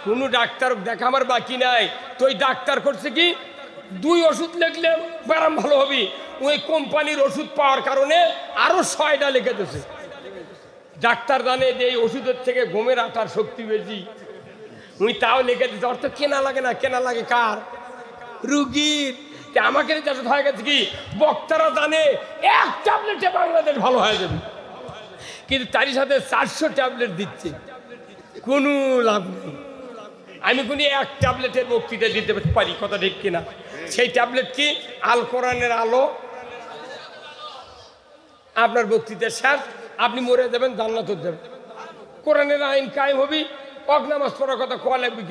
কোনো ডাক্তার দেখা আমার বাকি নাই। তুই ডাক্তার করছে কি 2 ওষুধ লিখলে ব্যারাম ভালো হবি, ওই কোম্পানির ওষুধ পাওয়ার কারণে আরো 6টা লিখে দিচ্ছে। ডাক্তার জানে যে এই ওষুধের থেকে ঘুমের আটার শক্তি বেশি, উনি তাও লিখে দিচ্ছে। অর্থ কেনা লাগে না, কেনা লাগে কার? রুগীর। আমাকে হয়ে গেছে কি বক্তারা জানে 1 ট্যাবলেটে বাংলাদেশ ভালো হয়ে যাবে, কিন্তু তারই সাথে 400 ট্যাবলেট দিচ্ছে, কোনো লাভ নেই। আমি কোন 1 ট্যাবলেটের বক্তৃতা দিতে পারি, কথা ঠিক কিনা? সেই ট্যাবলেট কি? আল কোরআনের আলো। আপনার বক্তৃতার শেষ, আপনি মরে যাবেন, জান্নাত যাবেন। কোরআনের আইন কায়েম হবি, নামাজ পড়ার কথা কোয়া লাগবে,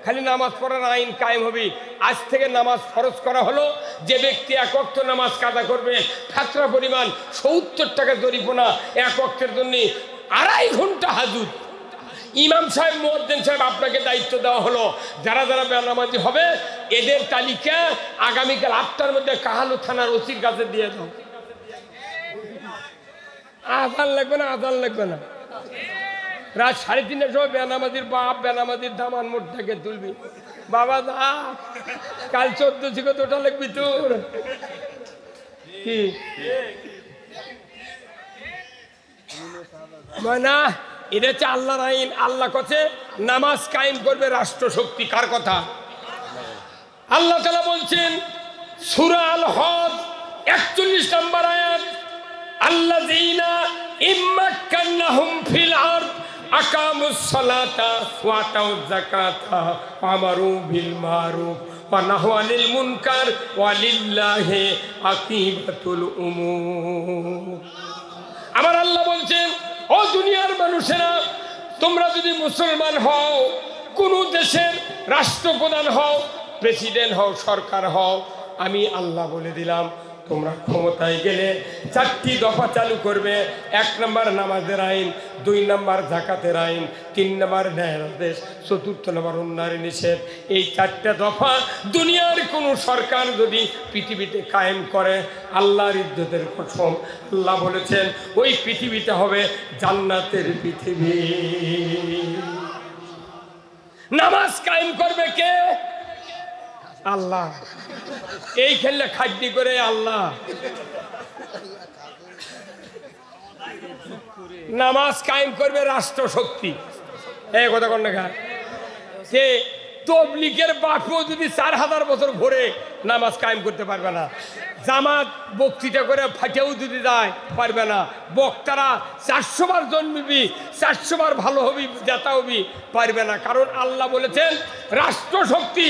খালি নামাজ পড়ার আইন কায়েম হবি। আজ থেকে নামাজ ফরজ করা হলো, যে ব্যক্তি 1 ওয়াক্ত নামাজ কাজা করবে, ফাতরা পরিমাণ 70 টাকা জরিমানা, 1 ওয়াক্তের জন্য 2.5 ঘন্টা হাজুত। ইমাম সাহেব, মুয়াজ্জিন সাহেব, আপনাকে দায়িত্ব দেওয়া হলো, যারা যারা বেনামাজি হবে এদের তালিকা আগামীকাল 8টার মধ্যে কাহালু থানার ওসির কাছে দিয়ে দাও। আজান লাগবে না, আজান লাগবে না। রাত 3:30টার সময় বেনামাজির বাপ বেনামাজির দামান মোট থেকে তুলবি, বাবা দা কাল 14 ছিল তো ওটা লিখবি তোর কি না? এটা হচ্ছে আল্লাহর আইন। আল্লাহ কাছে নামাজ কায়েম করবে রাষ্ট্র শক্তি। কার কথা? আল্লাহ তাআলা বলছেন সূরা আল হজ 41 নম্বর আয়াত, আল্লাযীনা ইম্মাক্কান্নাহুম ফিল আরদ আকামুস সালাতা ওয়া আতাউয যাকাতা ওয়া আমারু বিল মারুফ ওয়া নাহাউ আনিল মুনকার ওয়া লিল্লাহি আকিবাতুল উমুর। আমার আল্লাহ বলছেন, ও দুনিয়ার মানুষেরা, তোমরা যদি মুসলমান হও, কোন দেশের রাষ্ট্রপ্রধান হও, প্রেসিডেন্ট হও, সরকার হও, আমি আল্লাহ বলে দিলাম তোমরা ক্ষমতায় গেলে 4টি দফা চালু করবে। 1 নম্বর নামাজের আইন, 2 নম্বর যাকাতের আইন, 3 নম্বর ন্যায়ের আদেশ, 4র্থ নম্বর উন্নয়নের নিষেধ। এই 4টা দফা দুনিয়ার কোনো সরকার যদি পৃথিবীতে কায়েম করে, আল্লাহর ইজ্জতের কসম, আল্লাহ বলেছেন ওই পৃথিবীটা হবে জান্নাতের পৃথিবী। নামাজ কায়েম করবে কে? আল্লাহ। এই খেললে খাদ্যি করে আল্লাহ। নামাজ কায়েম করবে রাষ্ট্র শক্তি। এই কথা কোন না সে তবলিগের বাপও যদি 4000 বছর ঘুরে নামাজ কায়েম করতে পারবে না। জামাত বক্তৃতা করে ফাটেও যদি যায় পারবে না। বক্তারা 400 বার জন্মিবি, 400 বার ভালো হবি, জেতা হবি, পারবে না। কারণ আল্লাহ বলেছেন রাষ্ট্র শক্তি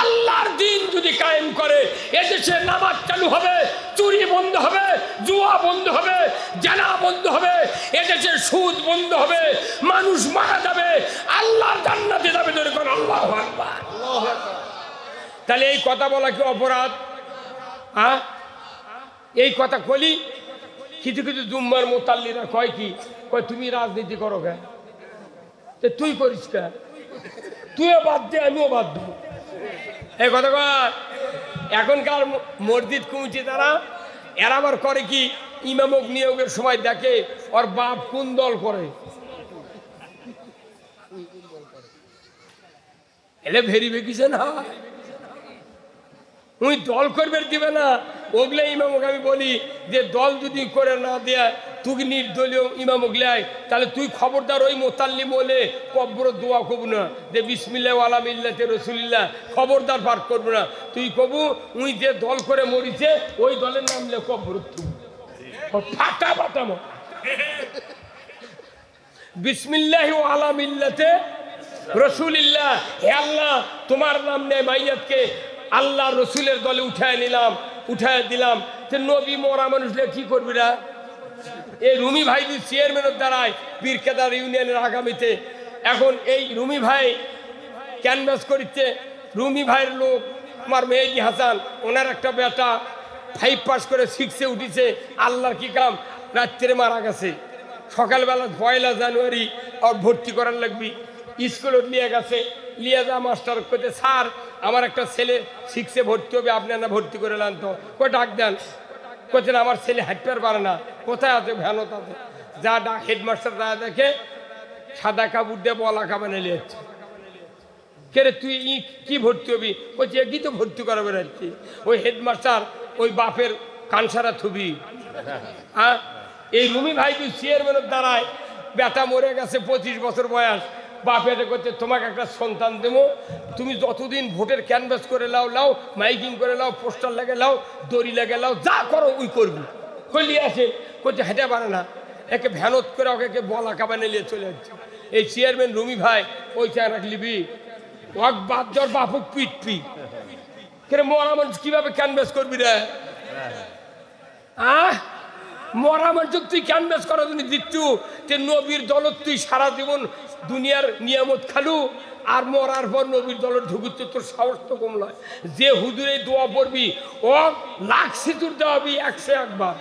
আল্লাহর দিন যদি কায়েম করে এদেশে নামাজ চালু হবে, চুরি বন্ধ হবে, জুয়া বন্ধ হবে, জানা বন্ধ হবে, এদেশে সুদ বন্ধ হবে, মানুষ মারা যাবে, আল্লাহর জান্নাতে যাবে। আল্লাহু আকবার। তাহলে এই কথা বলা কি অপরাধ? হ্যাঁ, এই কথা বলি। কিছু কিছু জুম্মার মোতাল্লিরা কয় কি, কয় তুমি রাজনীতি করো কে? তুই করিস কে? তুইও বাদ দে, আমিও বাদ দেব। এই কথা কয়। এখনকার মসজিদ কমিটি তারা এরা আবার করে কি, ইমামক নিয়োগের সময় দেখে ওর বাপ কোন দল করে, এলে ভেরিফিকেশন হয়। উনি দল করবে দিবে না, ওগুলো ইমামকে আমি বলি যে দল যদি করে না দেয়, তুই নির্দলীয় ইমামক লেয়, তাহলে তুই খবরদার ওই মোতাল্লি বলে কব্বর দোয়া করবো না যে বিসমিল্লাহ আলা মিল্লাতে রাসূলিল্লাহ, খবরদার পাঠ করবো না। তুই কবু উনি যে দল করে মরিছে ওই দলের নাম লে কব্বর ফাটা ফাটামো বিসমিল্লাহ আলা মিল্লাতে রাসূলিল্লাহ। হে আল্লাহ, তোমার নাম নেয় মাইয়াতকে আল্লাহ রসুলের দলে উঠায় নিলাম, উঠায় দিলাম। যে নবী মরা মানুষরা কি করবি না? এই রুমি ভাই চেয়ারম্যানের দ্বারায় বীরকেদার ইউনিয়নের আগামীতে এখন এই রুমি ভাই ক্যানভাস করছে। রুমি ভাইয়ের লোক আমার মেহেদি হাসান, ওনার একটা বেটা 5 পাস করে 6-এ উঠেছে। আল্লাহর কি কাম, রাত্রে মারা গেছে। সকালবেলা 1 জানুয়ারি আর ভর্তি করার লাগবি। স্কুলে নিয়ে গেছে, নিয়ে যা মাস্টার করতে, স্যার আমার একটা ছেলে 6-এ ভর্তি হবে, আপনি না ভর্তি করে নেন তো। কই ডাক দেন। কোথায় আমার ছেলে হাঁটতে পারে না, কোথায় আছে? ভ্যানত আছে। যা ডাক হেডমাস্টার যা দেখে সাদা কাপড় দিয়ে বলা কাপড় নিয়ে যাচ্ছে। কে রে তুই কি ভর্তি হবি? বলছি একই তো ভর্তি করাবে রাখছি। ওই হেডমাস্টার ওই বাপের কানসারা থুবি। হ্যাঁ, এই রুমি ভাই তুই চেয়ারম্যানের দ্বারায় বেটা মরে গেছে 25 বছর বয়স। বাপের করতে তোমাকে একটা সন্তান দেবো, তুমি যতদিন ভোটের ক্যানভাস করে লাও, লাও মাইকিং করে লাও, পোস্টার লাগে লাও, দড়ি লাগে লাও, যা করো ওই করবি। কইলি আছে করতে হেঁটে পারে না, একে ভ্যানত করে ওকে বলা কাবানে নিয়ে চলে যাচ্ছে। এই চেয়ারম্যান রুমি ভাই ওই চায় রাখলিবি ওয়াক বাদ জ্বর বাপুক পিটপি কেন মরা মানুষ কিভাবে ক্যানভাস করবি রে? মরা মানুষ তুই ক্যানভাস করার জন্য দিচ্ছু, তে নবীর দলত তুই সারা জীবন দুনিয়ার নিয়ামত খালু, আর মরার পর নবীর দলত ঢুকুচ্ছে, তোর সাহস তো কম নয়। যে হুজুরে দোয়া পড়বি ও লাখ সিঁদুর দেওয়াবি 101 বার।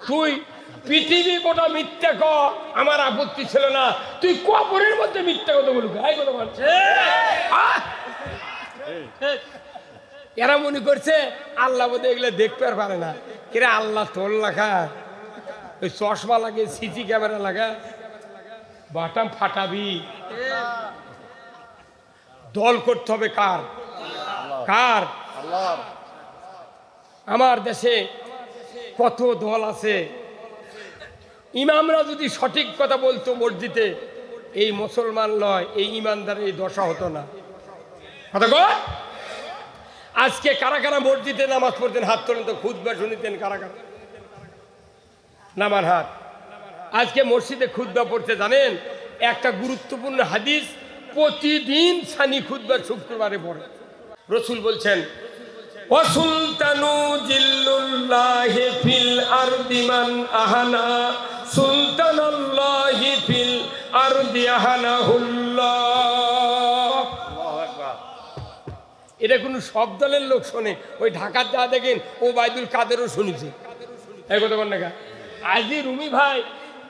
তুই পৃথিবী গোটা মিথ্যা ক, আমার আপত্তি ছিল না, তুই কবরের মধ্যে মিথ্যা কথা বলবি। এই কথা বলছে এরা মনে করছে আল্লাহ বোধ এগুলো দেখতে আর পারে না। কিরে আল্লাহ তোর লাগা, ওই চশমা লাগে, সিসি ক্যামেরা লাগা, বাটাম ফাটাবি। দল করতে হবে কার? কার? আমার দেশে কত দল আছে। ইমামরা যদি সঠিক কথা বলতো মসজিদে, এই মুসলমান লয়, এই ইমানদার এই দশা হতো না। কথা কর। আজকে কারা কারা মসজিদে নামাজ পড়তেন? হাত তোলেন তো। খুতবা শুনিতেন কারা কারা? নামার হাত। আজকে মসজিদে খুতবা পড়তে জানেন? একটা গুরুত্বপূর্ণ হাদিস প্রতিদিন সানি খুতবা শুক্রবারে পড়ে। রসুল বলছেন ওয়াসুলতানু জিল্লুল্লাহি ফিল আরদি মান আহানা সুলতানাল্লাহি ফিল আরদি আহানাহুল্লাহ। এটা কোনো সব দলের লোক শোনে? ওই ঢাকার যা দেখেন ও বাইদুল কাদেরও শুনেছে। এই কথা বল না। আজি রুমি ভাই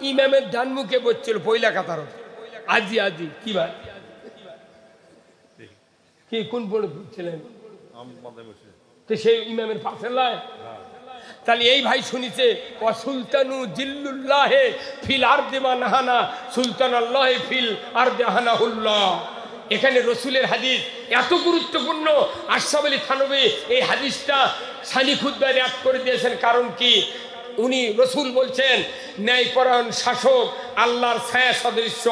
ইমামের ডান মুখে বসছিল পয়লা কাতার। আজি আজি কি ভাই কি কোন পড়ে ছিলেন? তো সেই ইমামের পাশে লয়। তাহলে এই ভাই শুনিছে সুলতানু জিল্লুল্লাহে ফিল আরদি মান আহানা সুলতানাল্লাহি ফিল আরদি আহানাহুল্লাহ। এখানে রসুলের হাদিস এত গুরুত্বপূর্ণ। আশরাফ আলী থানভী এই হাদিসটা সানি খুতবায় রিয়াদ করে দিয়েছেন। কারণ কি? উনি রসুল বলছেন ন্যায়পরায়ণ শাসক আল্লাহর ছায়া সদৃশ্য।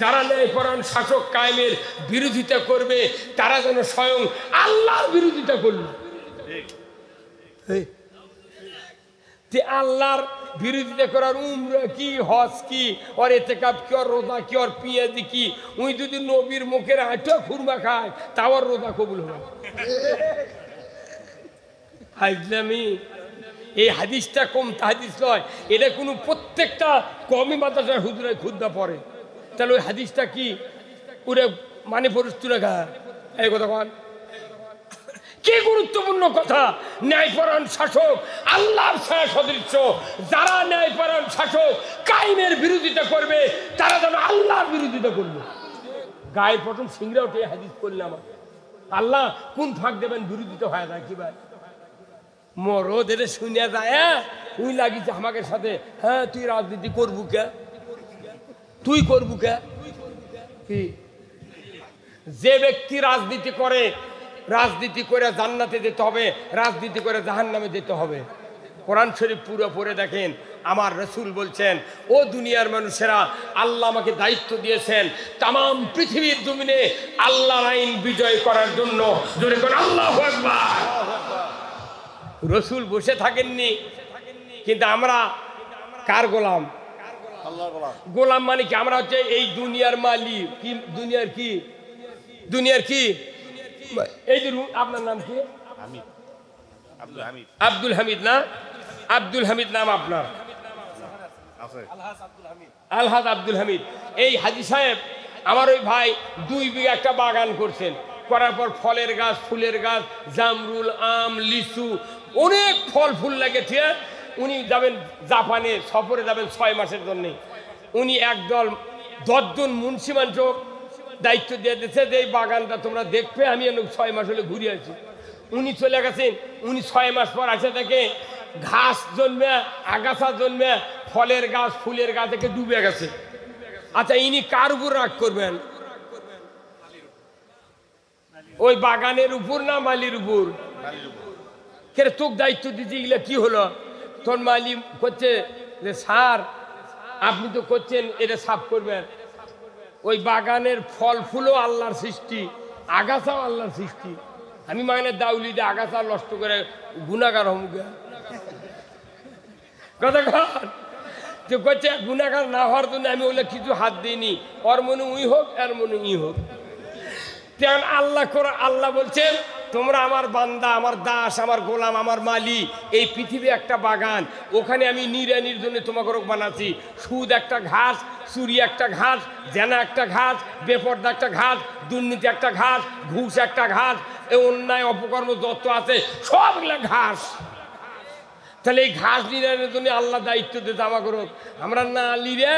যারা ন্যায়পরায়ণ শাসক কায়েমের বিরোধিতা করবে তারা যেন স্বয়ং আল্লাহর বিরোধিতা করল। যে আল্লাহর বিরোধিতা করার উমরা কি, হজ কি, ওর ইতিকাফ কি, ওর রোজা কি, ওর পিয়াজি কি, উনি যদি নবীর মুখের আটা খুরমা খায় তাও আর রোজা কবুল হবে। হাইজলামি এই হাদিসটা কম হাদিস নয়, এটা কোনো প্রত্যেকটা কমই মাদ্রাসার হুজুরায় খুদ্া পড়ে। তাহলে ওই হাদিসটা কি ওরে মানে পরিস্থিতি রেখা এই কথা কন কি গুরুত্বপূর্ণ কথা। ন্যায়পরায়ণ শাসক আল্লাহর ছায়া সদৃশ্য। যারা ন্যায়পরায়ণ শাসক কায়েমের বিরোধিতা করবে তারা যেন আল্লাহর বিরোধিতা করবে। গায়ে প্রথম সিংরা উঠে হাদিস করলে আমার আল্লাহ কোন ফাঁক দেবেন বিরোধিতা হয় না কি ভাই মরদ এটা শুনিয়া যায়। তুই লাগিছে আমাকে সাথে, হ্যাঁ তুই রাজনীতি করবু কে, তুই করবু কে? কি যে ব্যক্তি রাজনীতি করে, রাজনীতি করে জান্নাতে যেতে হবে, রাজনীতি করে জাহান্নামে যেতে হবে। কোরআন শরীফ পুরো পড়ে দেখেন। আমার রসুল বলছেন, ও দুনিয়ার মানুষেরা, আল্লাহ আমাকে দায়িত্ব দিয়েছেন তাম পৃথিবীর জমিনে আল্লাহর আইন বিজয় করার জন্য। জোরে করে আল্লাহু আকবার। রসুল বসে থাকেননি, কিন্তু আমরা কার গোলাম? গোলাম মানে কি? আমরা হচ্ছে এই দুনিয়ার মালিক। কি দুনিয়ার কি? দুনিয়ার কি? এই যে আপনার নাম কি? আব্দুল হামিদ না? আব্দুল হামিদ নাম আপনার? আলহাজ আব্দুল হামিদ। এই হাজী সাহেব আমার ওই ভাই 2 বিঘা একটা বাগান করছেন। করার পর ফলের গাছ, ফুলের গাছ, জামরুল, আম, লিচু, অনেক ফল ফুল লাগেছে। উনি যাবেন জাপানে সফরে, যাবেন 6 মাসের জন্যে। উনি একদল 10 জন মুন্সিমানচক দায়িত্ব দিয়ে দিয়েছে যে এই বাগানটা তোমরা দেখবে। আমি 6 মাস হলে ঘুরে আছি। উনি চলে গেছেন। উনি 6 মাস পর আসে থেকে ঘাস জন্মে, আগাছা জন্মে, ফলের গাছ, ফুলের গাছ থেকে ডুবে গেছে। আচ্ছা ইনি কার উপর রাগ করবেন? ওই বাগানের উপর না মালির উপর? কে তোকে দায়িত্ব দিতে গেলে কি হলো? তোর মালি করছে যে স্যার আপনি তো করছেন এটা সাফ করবেন। ওই বাগানের ফল ফুলও আল্লাহর সৃষ্টি, আগাছাও আল্লাহর সৃষ্টি। আমি মানে দাউলি দিয়ে আগাছা নষ্ট করে গুনাহগার হমুকে কথা কর। তো করছে গুনাহগার না হওয়ার জন্য আমি ওগুলো কিছু হাত দিইনি। ওর মনে উই হোক, এর মনে ই হোক। তেমন আল্লাহ করে আল্লাহ বলছেন তোমরা আমার বান্দা, আমার দাস, আমার গোলাম, আমার মালি। এই পৃথিবী একটা বাগান, ওখানে আমি নিড়ানির জন্য তোমাকে বানাচ্ছি। সুদ একটা ঘাস, চুরি একটা ঘাস, জেনা একটা ঘাস, বেপর্দা একটা ঘাস, দুর্নীতি একটা ঘাস, ঘুষ একটা ঘাস, এই অন্যায় অপকর্ম যত আছে সবগুলা ঘাস। তাহলে এই ঘাস নিড়ানোর জন্য আল্লাহ দায়িত্ব দিতে আমাকে। আমরা না লিরে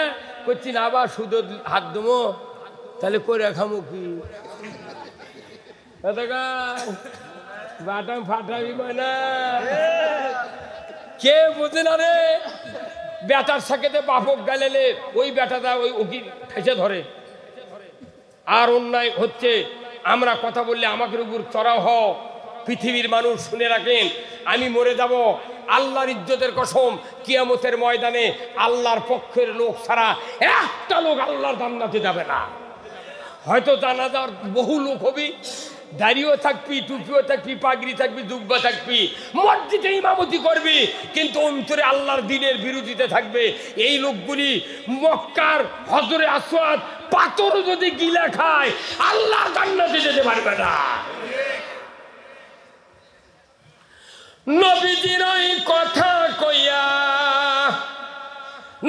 করছি না, আবার সুদ হাত দেবো, তাহলে করে খামো কি? বাটাম ফাটাবি না, কে বোঝে না রে? বেটার সাথে বাপক গালেলে ওই বেটাটা ওই উকিল ফেসে ধরে। আর অন্যায় হচ্ছে, আমরা কথা বললে আমাকে উপর চড়াও হও। পৃথিবীর মানুষ শুনে রাখেন, আমি মরে যাব, আল্লাহর ইজ্জতের কসম, কিয়ামতের ময়দানে আল্লাহর পক্ষের লোক ছাড়া একটা লোক আল্লাহর জান্নাতে যাবে না। হয়তো জানাজার বহু লোক হবি, দাড়িও থাকবি, টুপিও থাকবি, পাগড়ি থাকবি, জুব্বা থাকবি, মসজিদে ইমামতি করবি, কিন্তু অন্তরে আল্লাহর দ্বীনের বিরোধিতা থাকবে। এই লোকগুলি মক্কার হজরে আসওয়াদ পাথর যদি গিলা খায় আল্লাহর জান্নাতে যেতে পারবে না। নবীজির ওই কথা কইয়া,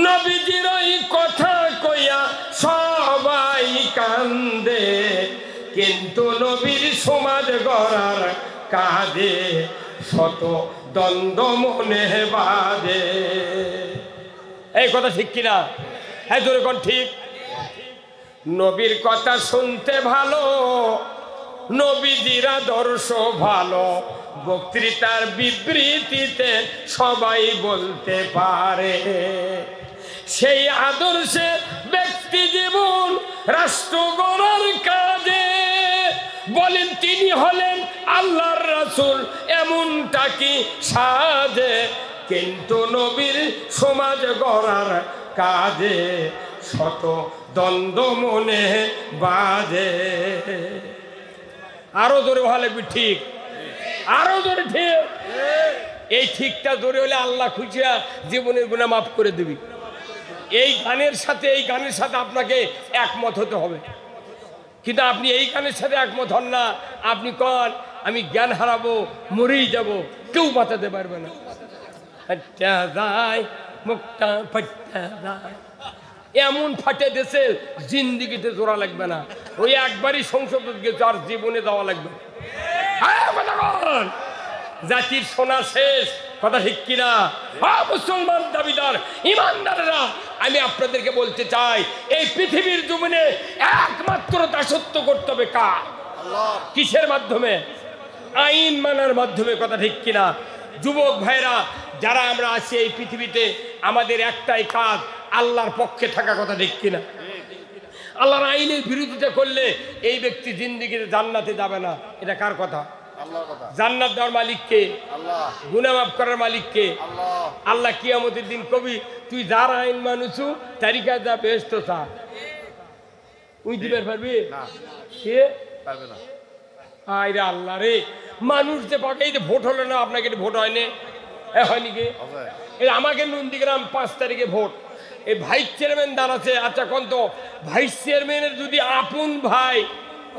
নবীজির ওই কথা কইয়া সবাই কান্দে, কিন্তু নবীর সমাজ গড়ার কাঁধে শত দ্বন্দ্ব মনে বাঁধে। এই কথা ঠিক কিনা? হ্যাঁ জোরে কোন ঠিক? নবীর কথা শুনতে ভালো, নবীজির আদর্শ ভালো, বক্তৃতার বিবৃতিতে সবাই বলতে পারে। সেই আদর্শে ব্যক্তি জীবন রাষ্ট্র গড়ার কাজে বলেন তিনি হলেন আল্লাহর রাসূল, এমনটা কি সাজে? কিন্তু নবীর সমাজ গড়ার কাজে শত দ্বন্দ্ব মনে বাজে। আরো জোরে ভালো লাগবে, ঠিক আরো জোরে ঠিক। এই ঠিকটা জোরে হলে আল্লাহ খুশিয়া জীবনের গুনাহ মাফ করে দিবি। এই গানের সাথে আপনাকে একমত হতে হবে, কিন্তু আপনি এই গানের সাথে একমত হন না, আপনি কন আমি জ্ঞান হারাবো, মরেই যাব, কেউ বাঁচাতে পারবে না। মুখটা ফাটতে যায়, এমন ফাটে দেশে জিন্দিগিতে জোড়া লাগবে না, ওই একবারই সংসদ গেছে আর জীবনে যাওয়া লাগবে। জাতির সোনা শেষ, কথা ঠিক কিনা? মুসলমান দাবিদার ইমানদারেরা, আমি আপনাদেরকে বলতে চাই, এই পৃথিবীর জমিনে একমাত্র দাসত্ব করতে হবে কার? কিসের মাধ্যমে? আইন মানার মাধ্যমে, কথা ঠিক কিনা? যুবক ভাইরা যারা আমরা আছি এই পৃথিবীতে, আমাদের একটাই কাজ, আল্লাহর পক্ষে থাকা, কথা ঠিক কিনা? আল্লাহর আইনের বিরোধিতা করলে এই ব্যক্তি জিন্দেগিতে জান্নাতে যাবে না। এটা কার কথা? জান্নাত দেওয়ার মালিক কে? গুনাহ মাফ করার মালিক কে? আল্লাহ কিয়ামতের দিন কবি, তুই যার আইন মানুষু তারিখা যা বেহেশত চা, তুই দিতে পারবি কে? পারবে না। আরে আল্লাহ রে, মানুষ যে পাকে, এই যে ভোট হলো না, আপনাকে ভোট হয়নি, হয়নি কি? আমাকে নন্দীগ্রাম 5 তারিখে ভোট, এই ভাইস চেয়ারম্যান দাঁড়াচ্ছে। আচ্ছা কোন তো ভাইস চেয়ারম্যানের যদি আপন ভাই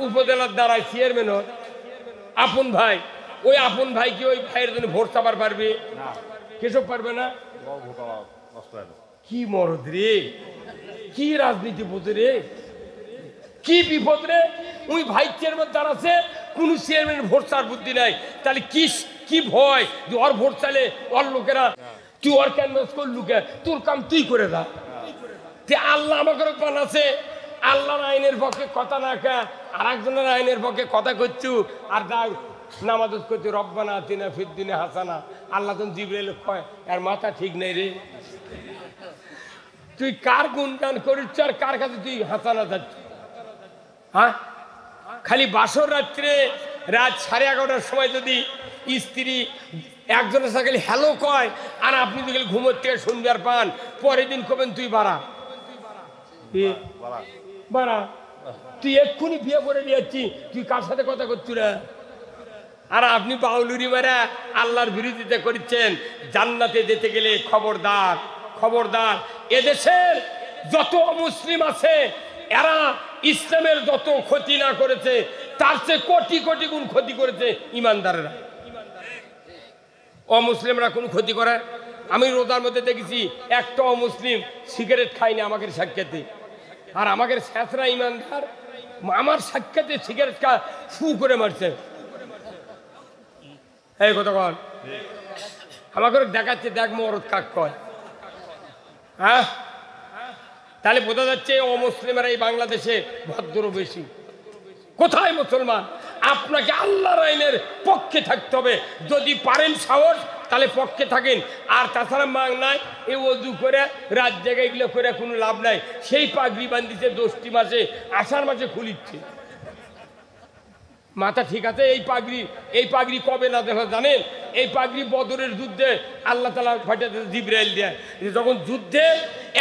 উপজেলার দাঁড়ায় চেয়ারম্যান হয়, আপন ভাই, ওই আপন ভাই কি ওই ভাইয়ের জন্য ভোট চাবার পারবে? কেসব পারবে না। কি মরদ রে, কি রাজনীতি বোধ রে, কি বিপদ রে। ওই ভাইস চেয়ারম্যান দাঁড়াচ্ছে, কোন চেয়ারম্যানের ভোট চার বুদ্ধি নাই, তাহলে কি ভয় যে ওর ভোট চালে ওর লোকেরা, তুই ওর ক্যানভাস কর, লুকে তোর কাম তুই করে দা। আল্লাহ আমাকে বানাচ্ছে, আল্লাহর আইনের পক্ষে কথা না কা, আর একজনের আইনের পক্ষে কথা করছু, আর দাও নামাজ করছি রব্বানা আতিনা ফিদ দুনিয়া হাসানা। আল্লাহ তখন জিবরাইল কয়, আর মাথা ঠিক নেই রে, তুই কার গুণগান করিস আর কার কাছে তুই হাসানা যাচ্ছ? হ্যাঁ, খালি বাসর রাত্রে রাত 11:30টার সময় যদি স্ত্রী একজনের সাথে খালি হ্যালো কয়, আর আপনি যদি ঘুমোর থেকে শুনবার পান, পরের দিন কবেন তুই বাড়া বাড়া, তুই এক্ষুনি বিয়ে করে নিয়েছি, তুই কার সাথে কথা করছিস রে? আর আপনি বাউলুরি মারা আল্লাহর বিরোধিতা করছেন। জান্নাতে যেতে গেলে খবরদার, খবরদার, এদেশের যত মুসলিম আছে এরা ইসলামের যত ক্ষতি না করেছে তার চেয়ে কোটি কোটি গুণ ক্ষতি করেছে ইমানদারেরা। অমুসলিমরা কোন ক্ষতি করে? আমি রোজার মধ্যে দেখেছি একটা অমুসলিম সিগারেট খায়নি আমাকে সাক্ষাতে, আর আমাকে শেষরা ইমানদার আমার সাক্ষাতে সিগারেট খা ফু করে মারছে। এই কথা কন, আমাকে দেখাচ্ছে, দেখ মরদ কাক কয়। হ্যাঁ, তাহলে বোঝা যাচ্ছে অমুসলিমেরা এই বাংলাদেশে ভদ্র বেশি। কোথায় মুসলমান? আপনাকে আল্লাহর আইনের পক্ষে থাকতে হবে, যদি পারেন সাহস তাহলে পক্ষে থাকেন, আর তাছাড়া মাং নাই এই অজু করে রাত জায়গায় এগুলো করে কোনো লাভ নাই। সেই পাগড়ি বান্ধিছে 10টি মাসে, আষাঢ় মাসে খুলিচ্ছে মাথা, ঠিক আছে? এই পাগড়ি কবে না দেখা জানেন? এই পাগড়ি বদরের যুদ্ধে আল্লাহ তাআলা পাঠাতে জিবরাইল দেয়, যখন যুদ্ধে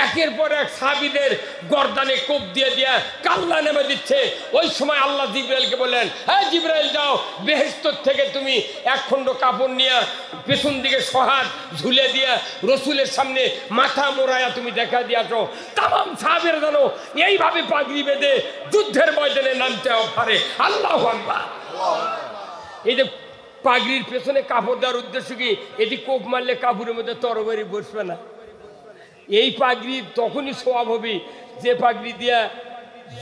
একের পর এক সাহাবীদের গর্দানে কোপ দিয়ে কাল্লা নেমে দিচ্ছে, ওই সময় আল্লাহ জিবরাইলকে বললেন, হ্যাঁ জিবরাইল যাও, বেহেশত থেকে তুমি এক খণ্ড কাপড় নিয়ে পেছন দিকে সহাত ঝুলে দিয়ে রসুলের সামনে মাথা মোড়ায়া তুমি দেখা দিয়েছো। তাম সাহাবীরা জানো এইভাবে পাগড়ি বেঁধে যুদ্ধের ময়দানে নামতে পারে। আল্লাহু আকবার। এই যে পাগড়ির পেছনে কাপড় দেওয়ার উদ্দেশ্য কি? এটি কোপ মারলে কাপড়ের মধ্যে তরবারি বসবে না। এই পাগড়ি তখনই সওয়াব হবে যে পাগড়ি দিয়া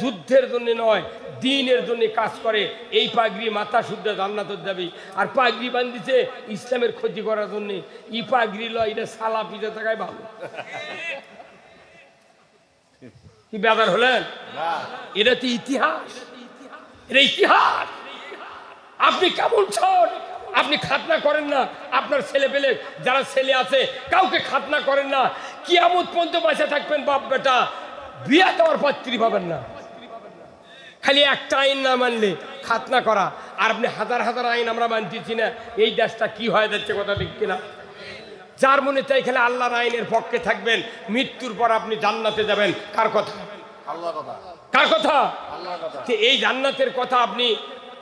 যুদ্ধের জন্য নয়, দ্বীনের জন্য কাজ করে। এই পাগড়ি মাথা শুদ্ধ জান্নাতে যাবে। আর পাগড়ি বান্ধিছে ইসলামের ক্ষতি করার জন্য। ই পাগড়ি লয়, এটা সালা পিঠে থাকায় ভালো। কি ব্যাপার হলেন? এটা তো ইতিহাস, এটা ইতিহাস। আপনি কেমন ছন? আপনি খাতনা করেন না, আপনার ছেলে পেলে যারা ছেলে আছে কাউকে খাতনা করেন না, কিয়ামত পর্যন্ত বাঁচা থাকবেন বাপ বেটা, বিয়ে দেওয়ার পাত্রী পাবেন না। খালি একটা আইন না মানলে খাতনা করা, আর আপনি হাজার হাজার আইন আমরা মানতেছি না, এই দেশটা কি হয়ে যাচ্ছে কথা ঠিক কিনা? যার মনে চাই খেলে আল্লাহর আইনের পক্ষে থাকবেন, মৃত্যুর পর আপনি জান্নাতে যাবেন। কার কথা? আল্লাহর কথা। কার কথা? আল্লাহর কথা। এই জান্নাতের কথা আপনি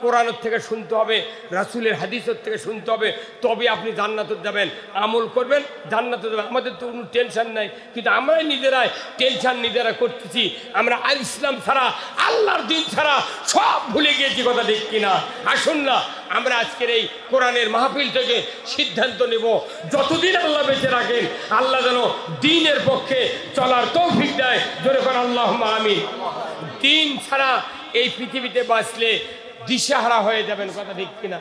কোরআনের থেকে শুনতে হবে, রাসূলের হাদিসের থেকে শুনতে হবে, তবে আপনি জান্নাতে যাবেন। আমল করবেন, জান্নাতে যাবেন। আমাদের তো কোনো টেনশন নাই, কিন্তু আমরাই নিজেরাই টেনশন নিজেরা করতেছি। আমরা আল ইসলাম ছাড়া, আল্লাহর দিন ছাড়া সব ভুলে গিয়েছি কথা ঠিক কিনা? আসুন না আমরা আজকের এই কোরআনের মাহফিল থেকে সিদ্ধান্ত নেব, যতদিন আল্লাহ বেঁচে রাখেন আল্লাহ যেন দ্বীনের পক্ষে চলার তৌফিক দেয়। জোরে করে আল্লাহুম্মা আমিন। দ্বীন ছাড়া এই পৃথিবীতে বাঁচলে দিশাহারা হয়ে যাবেন কথা ঠিক কিনা?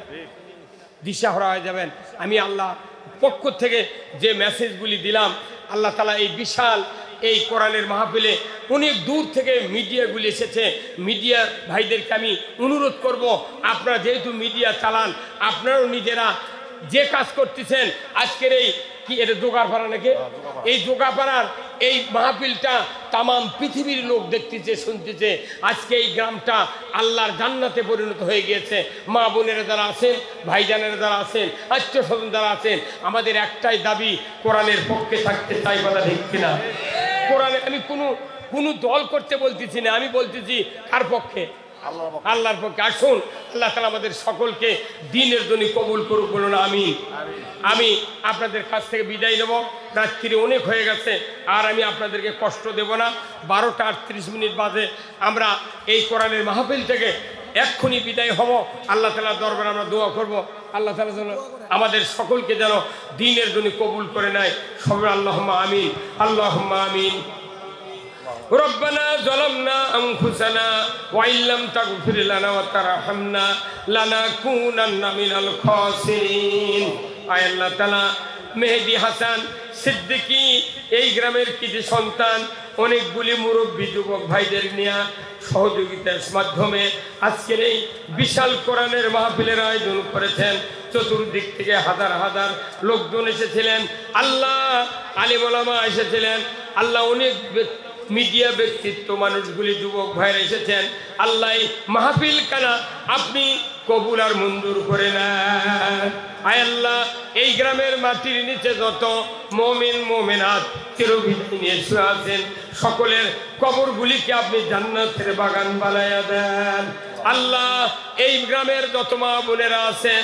দিশাহারা হয়ে যাবেন। আমি আল্লাহ পক্ষ থেকে যে মেসেজগুলি দিলাম, আল্লাহ তাআলা এই বিশাল এই কোরআনের মাহফিলে অনেক দূর থেকে মিডিয়াগুলি এসেছে, মিডিয়া ভাইদেরকে আমি অনুরোধ করব, আপনারা যেহেতু মিডিয়া চালান, আপনারাও নিজেরা যে কাজ করতেছেন, আজকের এই কি এটা জোগাড়পাড়া নাকি, এই জোগাড়পাড়ার এই মাহফিলটা তামাম পৃথিবীর লোক দেখতেছে, শুনতেছে। আজকে এই গ্রামটা আল্লাহর জান্নাতে পরিণত হয়ে গিয়েছে। মা বোনেরা যারা আছেন, ভাইজানেরা যারা আছেন, আত্মীয় স্বজন যারা আছেন, আমাদের একটাই দাবি, কোরআনের পক্ষে থাকতে চাই কথা ঠিক কিনা? কোরআনে আমি কোনো দল করতে বলতেছি না, আমি বলতেছি কার পক্ষে? আল্লাহর পক্ষে। আসুন আল্লাহ তাআলা আমাদের সকলকে দ্বীনের জন্য কবুল করুক, বলুন আমিন। আমি আপনাদের কাছ থেকে বিদায় নেব, রাত্রি অনেক হয়ে গেছে, আর আমি আপনাদেরকে কষ্ট দেব না। 12টা 38 বাজে আমরা এই কোরআনের মাহফিল থেকে এক্ষুনি বিদায় হব। আল্লাহ তাআলার দরবারে আমরা দোয়া করব, আল্লাহ তাআলা যেন আমাদের সকলকে যেন দ্বীনের জন্য কবুল করে নেয়। সবাই আল্লাহুম্মা আমিন, আল্লাহুম্মা আমিন। ربنا ظلمنا أنفسنا وإن لم تغفر لنا وترحمنا لنكونن من الخاسرين। আয় আল্লাহ তাআলা, মেহেদী হাসান সিদ্দিকী এই গ্রামের কিছু সন্তান অনেকগুলি মুরব্বী যুবক ভাইদের নিয়ে সহযোগিতার মাধ্যমে আজকের এই বিশাল কোরআনের মাহফিলের আয়োজন করেছেন। চতুর্দিক থেকে হাজার হাজার লোকজন এসেছিলেন, আল্লাহ আলিম ওলামা এসেছিলেন, আল্লাহ অনেক মিডিয়া ব্যক্তিত্ব মানুষগুলি যুবক ভাইরা এসেছেন। আল্লাহ মাহফিল কানা আপনি কবুল আর মঞ্জুর করে নেন। আয় আল্লাহ, এই গ্রামের মাটির নিচে যত মুমিন মুমিনাত চিরবিদায় নিয়ে শুয়ে আছেন, সকলের কবরগুলিকে আপনি জান্নাতের বাগান বানায়া দেন। আল্লাহ, এই গ্রামের যত মা বোনেরা আছে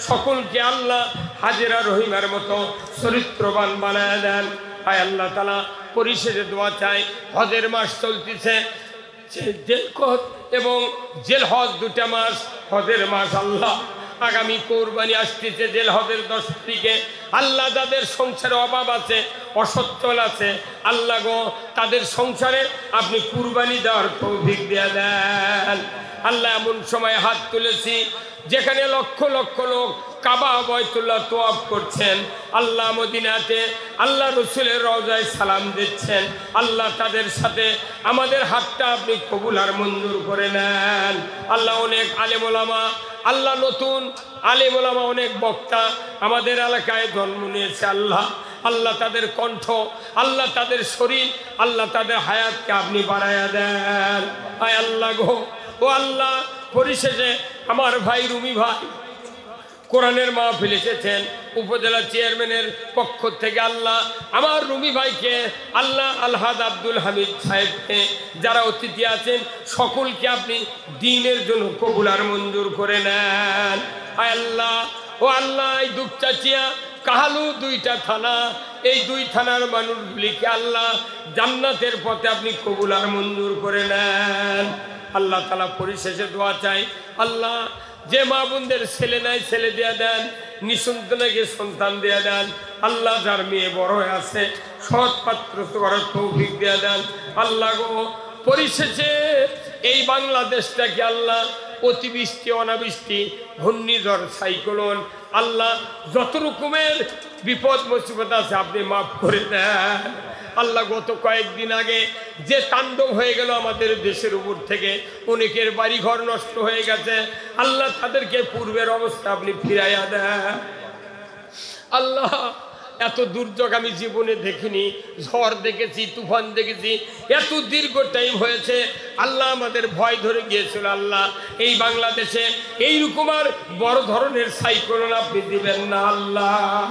সকলকে আল্লাহ হাজেরা রহিমার মতো চরিত্রবান বানায়া দেন। আয় আল্লাহ তাআলা, পরিশেষে দোয়া চাই, হজের মাস চলতেছে, জেলকত এবং জেল হজ 2টা মাস, হজের মাস। আল্লাহ, আগামী কোরবানি আসতেছে জেল হজের 10 তারিখে। আল্লাহ, যাদের সংসারে অভাব আছে, অসচ্ছল আছে, আল্লাহ গো তাদের সংসারে আপনি কুরবানি দেওয়ার তৌফিক দিয়ে দেন। আল্লাহ, এমন সময় হাত তুলেছি যেখানে লক্ষ লক্ষ লোক কাবা বাইতুল্লাহ তোয়াফ করছেন, আল্লাহ মদিনাতে আল্লাহ রসুলের রওজায় সালাম দিচ্ছেন। আল্লাহ, তাদের সাথে আমাদের হাতটা আপনি কবুল আর মঞ্জুর করে নেন। আল্লাহ, অনেক আলেম ওলামা, আল্লাহ নতুন আলেম ওলামা, অনেক বক্তা আমাদের এলাকায় জন্ম নিয়েছে। আল্লাহ, আল্লাহ তাদের কণ্ঠ, আল্লাহ তাদের শরীর, আল্লাহ তাদের হায়াতকে আপনি বাড়ায়া দেন। আয় আল্লাহ গো, ও আল্লাহ, পরিশেষে আমার ভাই রুমি ভাই কোরআনের মাহফিল এসেছেন, উপজেলা চেয়ারম্যানের পক্ষ থেকে আল্লাহ আমার রুমি ভাইকে, আল্লাহ আলহাজ আব্দুল হামিদ সাহেবকে, যারা অতিথি আছেন সকলকে আপনি দ্বীনের জন্য কবুল আর মঞ্জুর করে নেন। আয় আল্লাহ, ও আল্লাহ, এই দুপচাচিয়া কাহালু 2টা থানা, এই 2 থানার মানুষগুলিকে আল্লাহ জান্নাতের পথে আপনি কবুল আর মঞ্জুর করে নেন। আল্লাহ তাআলা, পরিশেষে দোয়া চাই, আল্লাহ যে মা বোনদের ছেলে নাই ছেলে দেয়া দেন, নিঃসন্তানকে সন্তান দেয়া দেন। আল্লাহ, যার মেয়ে বড় হয়ে আছে সৎ পাত্র করার তৌফিক দেয়া দেন। আল্লাহ গো, পরিশেষে এই বাংলাদেশটাকে আল্লাহ অতিবৃষ্টি অনাবৃষ্টি ঘূর্ণিঝড় সাইক্লোন, আল্লাহ যত রকমের বিপদ মুসিবত আছে আপনি মাফ করে দেন। আল্লাহ, গত কয়েকদিন আগে যে তাণ্ডব হয়ে গেল আমাদের দেশের উপর থেকে, অনেকের বাড়িঘর নষ্ট হয়ে গেছে, আল্লাহ তাদেরকে পূর্বের অবস্থা আপনি ফিরাইয়া দেন। আল্লাহ, এত দুর্যোগ আমি জীবনে দেখিনি। ঝড় দেখেছি, তুফান দেখেছি, এত দীর্ঘ টাইম হয়েছে। আল্লাহ আমাদের ভয় ধরে গিয়েছিল, আল্লাহ এই বাংলাদেশে এইরকম আর বড় ধরনের সাইক্লোন আপনি দিবেন না আল্লাহ।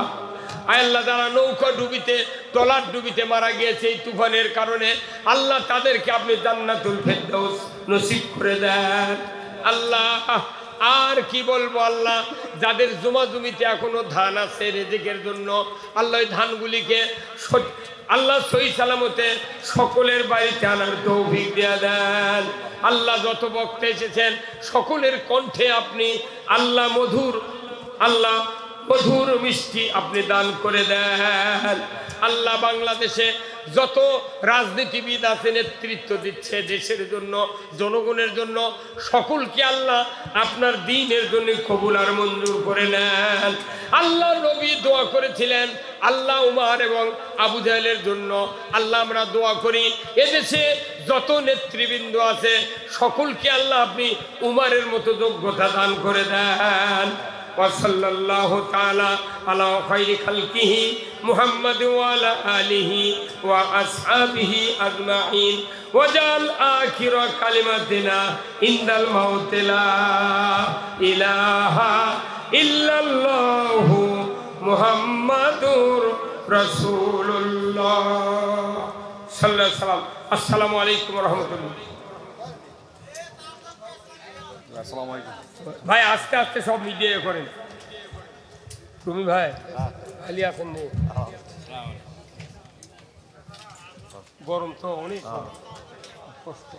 আল্লাহ যারা নৌকা ডুবিতে, ট্রলার ডুবিতে মারা গিয়েছে এই তুফানের কারণে, আল্লাহ তাদেরকে আপনি জান্নাতুল ফেরদাউস নসিব করে দেন আল্লাহ। আর কি বলবো আল্লাহ, যাদের জমা জমিতে এখনো ধান আছে রেজেকের জন্য, আল্লাহ ওই ধানগুলিকে আল্লাহ সহি সালামতে সকলের বাড়িতে আনার তৌফিক দেয়া দেন আল্লাহ। যত বক্তা এসেছেন সকলের কণ্ঠে আপনি আল্লাহ মধুর মিষ্টি আপনি দান করে দেন আল্লাহ। বাংলাদেশে যত রাজনীতিবিদ আছে, নেতৃত্ব দিচ্ছে দেশের জন্য, জনগণের জন্য, সকলকে আল্লাহ আপনার দ্বীনের জন্য কবুল আর মঞ্জুর করে নেন আল্লাহ। নবী দোয়া করেছিলেন আল্লাহ উমার এবং আবু জাহেলের জন্য। আল্লাহ আমরা দোয়া করি এদেশে যত নেতৃবৃন্দ আছে সকলকে আল্লাহ আপনি উমারের মতো যোগ্যতা দান করে দেন। وصلى الله تعالى على خير خلقه محمد وعلى آله وأصحابه أجمعين وجعل آخر كلمتنا عند الموت لا إله إلا الله محمد رسول الله صلى الله عليه وسلم। السلام عليكم ورحمة الله। ভাই আস্তে আস্তে সব মিডিয়া করেন। তুমি ভাই আলিয়া কম্বো গরম তো অনেক কষ্ট।